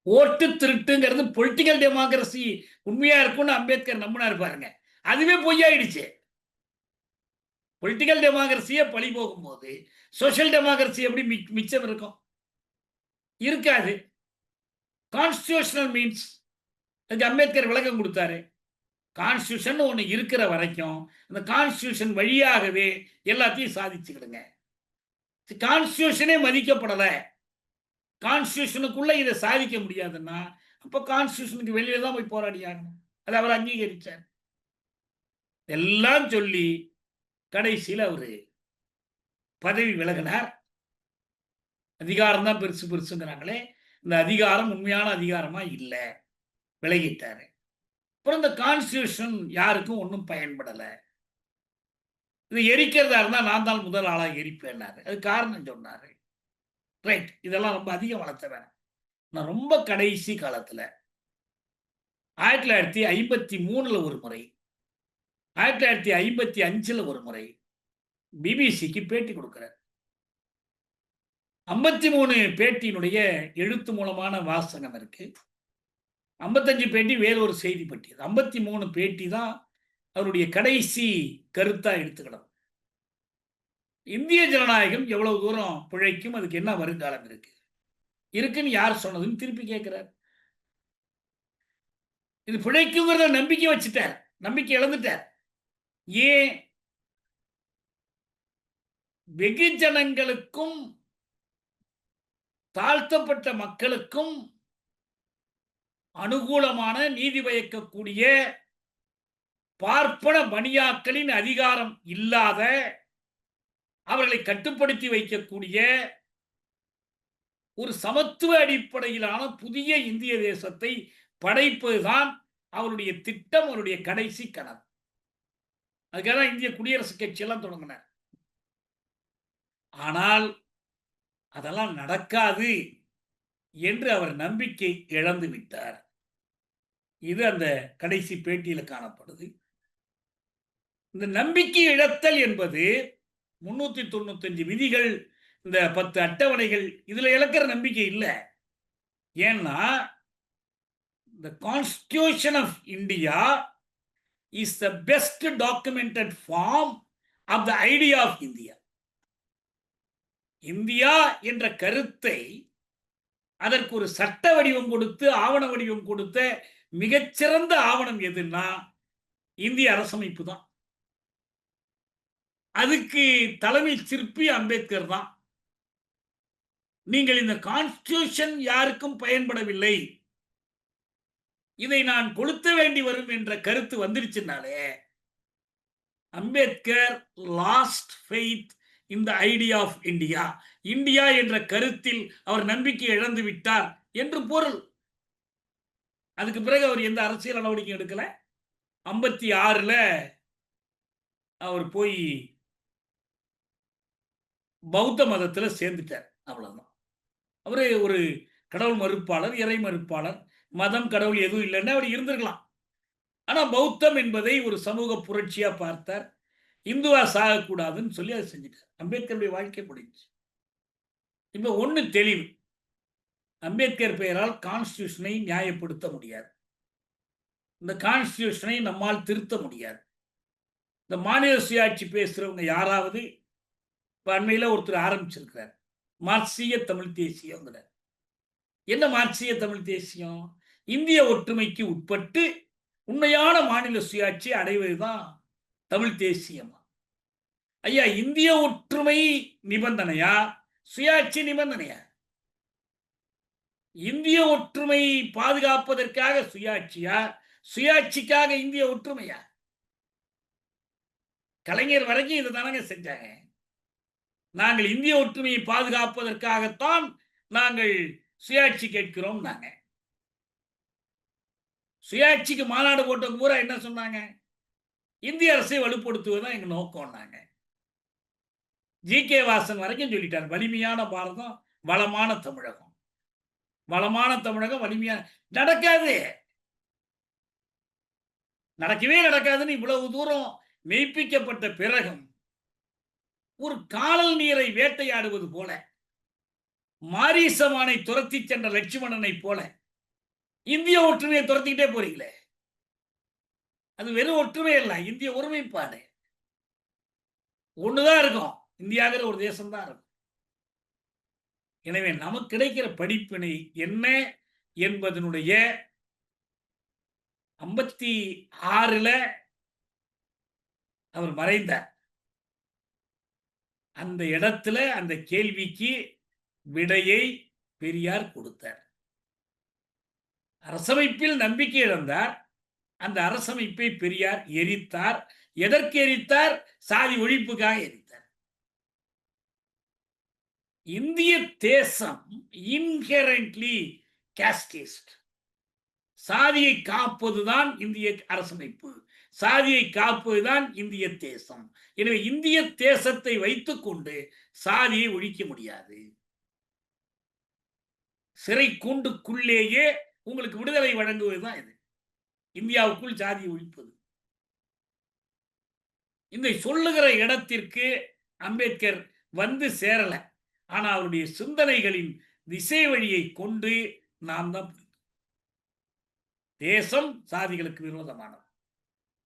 ஓட்டு திருட்டுங்கிறது பொலிட்டிக்கல் டெமோக்ரஸி உண்மையா இருக்கும்னு அம்பேத்கர் நம்பினார் பாருங்க, அதுவே பொய்யாயிடுச்சு. பொலிட்டிக்கல் டெமோக்ரஸியே பழி போகும்போது சோசியல் டெமோக்ரஸி எப்படி மிச்சம் இருக்கும்? இருக்காது. கான்ஸ்டிடியூஷனல் மீன்ஸ், அதுக்கு அம்பேத்கர் விளக்கம் கொடுத்தாரு. கான்ஸ்டியூஷன் ஒன்று இருக்கிற வரைக்கும் அந்த கான்ஸ்டியூஷன் வழியாகவே எல்லாத்தையும் சாதிச்சுக்கிடுங்க. கான்ஸ்டியூஷனே மதிக்கப்படலை, கான்ஸ்டியூஷனுக்குள்ள இதை சாதிக்க முடியாதுன்னா அப்போ கான்ஸ்டியூஷனுக்கு வெளியில தான் போய் போராடியாகணும். அதை அவர் அங்கீகரிச்சார். எல்லாம் சொல்லி கடைசியில் அவரு பதவி விலகினார். அதிகாரம் தான் பெருசு பெருசுங்கிறாங்களே, இந்த அதிகாரம் உண்மையான அதிகாரமா இல்லை, விலகிட்டாரு. அப்புறம் இந்த கான்ஸ்டியூஷன் யாருக்கும் ஒன்றும் பயன்படலை. இது எரிக்கிறதா இருந்தால் நான் தான் முதல் ஆளாக எரிப்பேன்னாரு. அது காரணம் சொன்னாரு. ரைட், இதெல்லாம் ரொம்ப அதிகம் வளர்த்த வேணாம். நான் ரொம்ப கடைசி காலத்தில் 1953 ஒரு முறை, 1955 ஒரு முறை பிபிசிக்கு பேட்டி கொடுக்கிறார். 53 பேட்டியினுடைய எழுத்து மூலமான வாசகம் இருக்கு, 55 பேட்டி வேற ஒரு செய்தி பற்றி. 53 பேட்டி தான் அவருடைய கடைசி கருத்தா எடுத்துக்கணும். இந்திய ஜனநாயகம் எவ்வளவு தூரம் பிழைக்கும், அதுக்கு என்ன வருங்காலம் இருக்குன்னு யார் சொன்னதுன்னு திருப்பி கேட்கிறார். இது பிழைக்குங்கிறத நம்பிக்கை வச்சுட்டார், நம்பிக்கை இழந்துட்டார். ஏன்? வெகுஜனங்களுக்கும் தாழ்த்தப்பட்ட மக்களுக்கும் அனுகூலமான நீதி வழங்கக்கூடிய பார்ப்பன பணியாட்களின் அதிகாரம் இல்லாத, அவர்களை கட்டுப்படுத்தி வைக்கக்கூடிய ஒரு சமத்துவ அடிப்படையிலான புதிய இந்திய தேசத்தை படைப்பதுதான் அவருடைய திட்டம், அவருடைய கடைசி கனவு. அதுக்காக இந்திய குடியரசுக் கட்சி எல்லாம் தொடங்கினார். ஆனால் அதெல்லாம் நடக்காது என்று அவர் நம்பிக்கை இழந்து விட்டார். இது அந்த கடைசி பேட்டியில் காணப்படுது. இந்த நம்பிக்கை இழத்தல் என்பது 395 விதிகள், இந்த 10 அட்டவணைகள், இதுல இழக்கிற நம்பிக்கை இல்லை. ஏன்னா the Constitution of India is the best documented form of the idea of India. India என்ற கருத்தை அதற்கு ஒரு சட்ட வடிவம் கொடுத்து ஆவண வடிவம் கொடுத்த மிகச்சிறந்த ஆவணம் எதுன்னா இந்திய அரசமைப்பு தான். அதுக்கு தலைமை சிற்பி அம்பேத்கர் தான். நீங்கள் இந்த கான்ஸ்டிடியூஷன் யாருக்கும் பயன்படவில்லை, இதை நான் கொளுத்த வேண்டி வரும் என்ற கருத்து வந்துருச்சுனாலே அம்பேத்கர் லாஸ்ட் ஃபெய்த் இந்த ஐடியா ஆஃப் இந்தியா, இந்தியா என்ற கருத்தில் அவர் நம்பிக்கை இழந்து விட்டார் என்று பொருள். அதுக்கு பிறகு அவர் எந்த அரசியல் நடவடிக்கை எடுக்கல. 56ல அவர் போய் பௌத்த மதத்தில் சேர்ந்துட்டார், அவ்வளவுதான். அவரு ஒரு கடவுள் மறுப்பாளர், இறை மறுப்பாளர், மதம் கடவுள் எதுவும் இல்லைன்னு அவர் இருந்திருக்கலாம். ஆனா பௌத்தம் என்பதை ஒரு சமூக புரட்சியா பார்த்தார். இந்துவா சாகக்கூடாதுன்னு சொல்லி அதை செஞ்சுட்டார். அம்பேத்கருடைய வாழ்க்கை முடிஞ்சு. இப்ப ஒண்ணு தெளிவு, அம்பேத்கர் பெயரால் கான்ஸ்டிடியூஷனை நியாயப்படுத்த முடியாது. இந்த கான்ஸ்டிடியூஷனை நம்மால் திருத்த முடியாது. இந்த மாநில சுயாட்சி பேசுறவங்க யாராவது, அண்மையில் ஒருத்தர் ஆரம்பிச்சிருக்கிறார், மார்க்சிய தமிழ் தேசியங்கிறார். என்ன மார்க்சிய தமிழ் தேசியம்? இந்திய ஒற்றுமைக்கு உட்பட்டு உண்மையான மாநில சுயாட்சி அடைவதுதான் தமிழ் தேசியமா? ஐயா, இந்திய ஒற்றுமை நிபந்தனையா, சுயாட்சி நிபந்தனையா? இந்திய ஒற்றுமை பாதுகாப்பதற்காக சுயாட்சியா, சுயாட்சிக்காக இந்திய ஒற்றுமையா? கலைஞர் வரைக்கும் இதை தானங்க செஞ்சாங்க. நாங்கள் இந்திய ஒற்றுமையை பாதுகாப்பதற்காகத்தான் நாங்கள் சுயாட்சி கேட்கிறோம். நாங்க சுயாட்சிக்கு மாநாடு போட்ட பூரா என்ன சொன்னாங்க? இந்திய அரசை வலுப்படுத்துவதுதான் எங்க நோக்கம். நாங்க ஜி.கே. வாசன் வரைக்கும் சொல்லிட்டார், வலிமையான பாரதம், வளமான தமிழகம். வளமான தமிழகம், வலிமையான நடக்காது, நடக்கவே நடக்காதுன்னு இவ்வளவு தூரம் மெய்ப்பிக்கப்பட்ட பிறகும் ஒரு காணல் நீரை வேட்டையாடுவது போல, மாரீசமானை துரத்தி சென்ற லட்சுமணனை போல இந்திய ஒற்றுமையை துரத்திக்கிட்டே போறீங்களே. அது வெறும் ஒற்றுமை இல்லை, இந்திய ஒருமைப்பாடு. ஒண்ணுதான் இருக்கும், இந்தியாங்கிற ஒரு தேசம் தான் இருக்கும். எனவே நமக்கு கிடைக்கிற படிப்பினை என்ன என்பதனுடைய 56ல அவர் மறைந்தார். அந்த இடத்துல அந்த கேள்விக்கு விடையை பெரியார் கொடுத்தார். அரசமைப்பில் நம்பிக்கை இழந்தார். அந்த அரசமைப்பை பெரியார் எரித்தார். எதற்கு எரித்தார்? சாதி ஒழிப்புக்காக எரித்தார். இந்திய தேசம் இன்ஹெரன்ட்லி காஸ்டிஸ்ட். சாதியை காப்பதுதான் இந்திய அரசமைப்பு, சாதியை காப்பதுதான் இந்திய தேசம். எனவே இந்திய தேசத்தை வைத்துக் கொண்டு சாதியை ஒழிக்க முடியாது. சிறை கூண்டுக்குள்ளேயே உங்களுக்கு விடுதலை வழங்குவதுதான் இது, இந்தியாவுக்குள் சாதியை ஒழிப்பது. இந்த சொல்லுகிற இடத்திற்கு அம்பேத்கர் வந்து சேரல. ஆனா அவருடைய சிந்தனைகளின் திசை வழியை கொண்டு நாம் தான் தேசம் சாதிகளுக்கு விரோதமானது,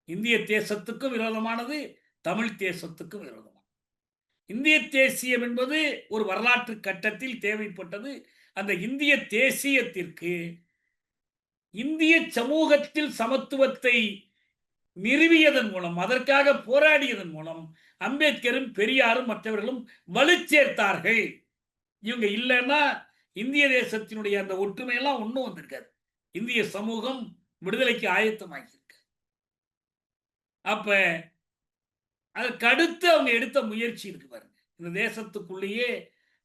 இந்திய தேசத்துக்கும் விரோதமானது, தமிழ் தேசத்துக்கும் விரோதமானது. இந்திய தேசியம் என்பது ஒரு வரலாற்று கட்டத்தில் தேவைப்பட்டது. அந்த இந்திய தேசியத்திற்கு இந்திய சமூகத்தில் சமத்துவத்தை நிறுவியதன் மூலம், அதற்காக போராடியதன் மூலம் அம்பேத்கரும் பெரியாரும் மற்றவர்களும் வலு சேர்த்தார்கள். இவங்க இல்லைன்னா இந்திய தேசத்தினுடைய அந்த ஒற்றுமையெல்லாம் ஒன்றும் வந்திருக்காது. இந்திய சமூகம் விடுதலைக்கு ஆயத்தமாகியிருக்கு. அப்ப அதற்கு அடுத்து அவங்க எடுத்த முயற்சி இருக்கு பாருங்க, இந்த தேசத்துக்குள்ளேயே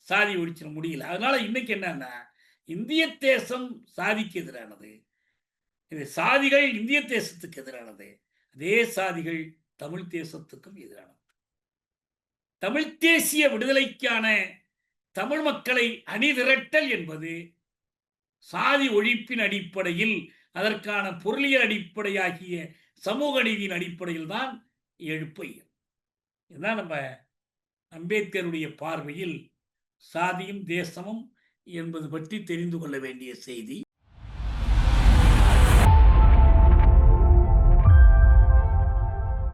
சாதி ஒழிச்சிட முடியல. அதனால இன்னைக்கு என்னன்னா, இந்திய தேசம் சாதிக்கு எதிரானது, இது சாதிகள் இந்திய தேசத்துக்கு எதிரானது, அதே சாதிகள் தமிழ் தேசத்துக்கும் எதிரானது. தமிழ் தேசிய விடுதலைக்கான தமிழ் மக்களை அணிதிரட்டல் என்பது சாதி ஒழிப்பின் அடிப்படையில், அதற்கான பொருளியல் அடிப்படையாகிய சமூக நீதியின் அடிப்படையில் தான் எழுப்ப இயலும். இதுதான் நம்ம அம்பேத்கருடைய பார்வையில் சாதியும் தேசமும் என்பது பற்றி தெரிந்து கொள்ள வேண்டிய செய்தி.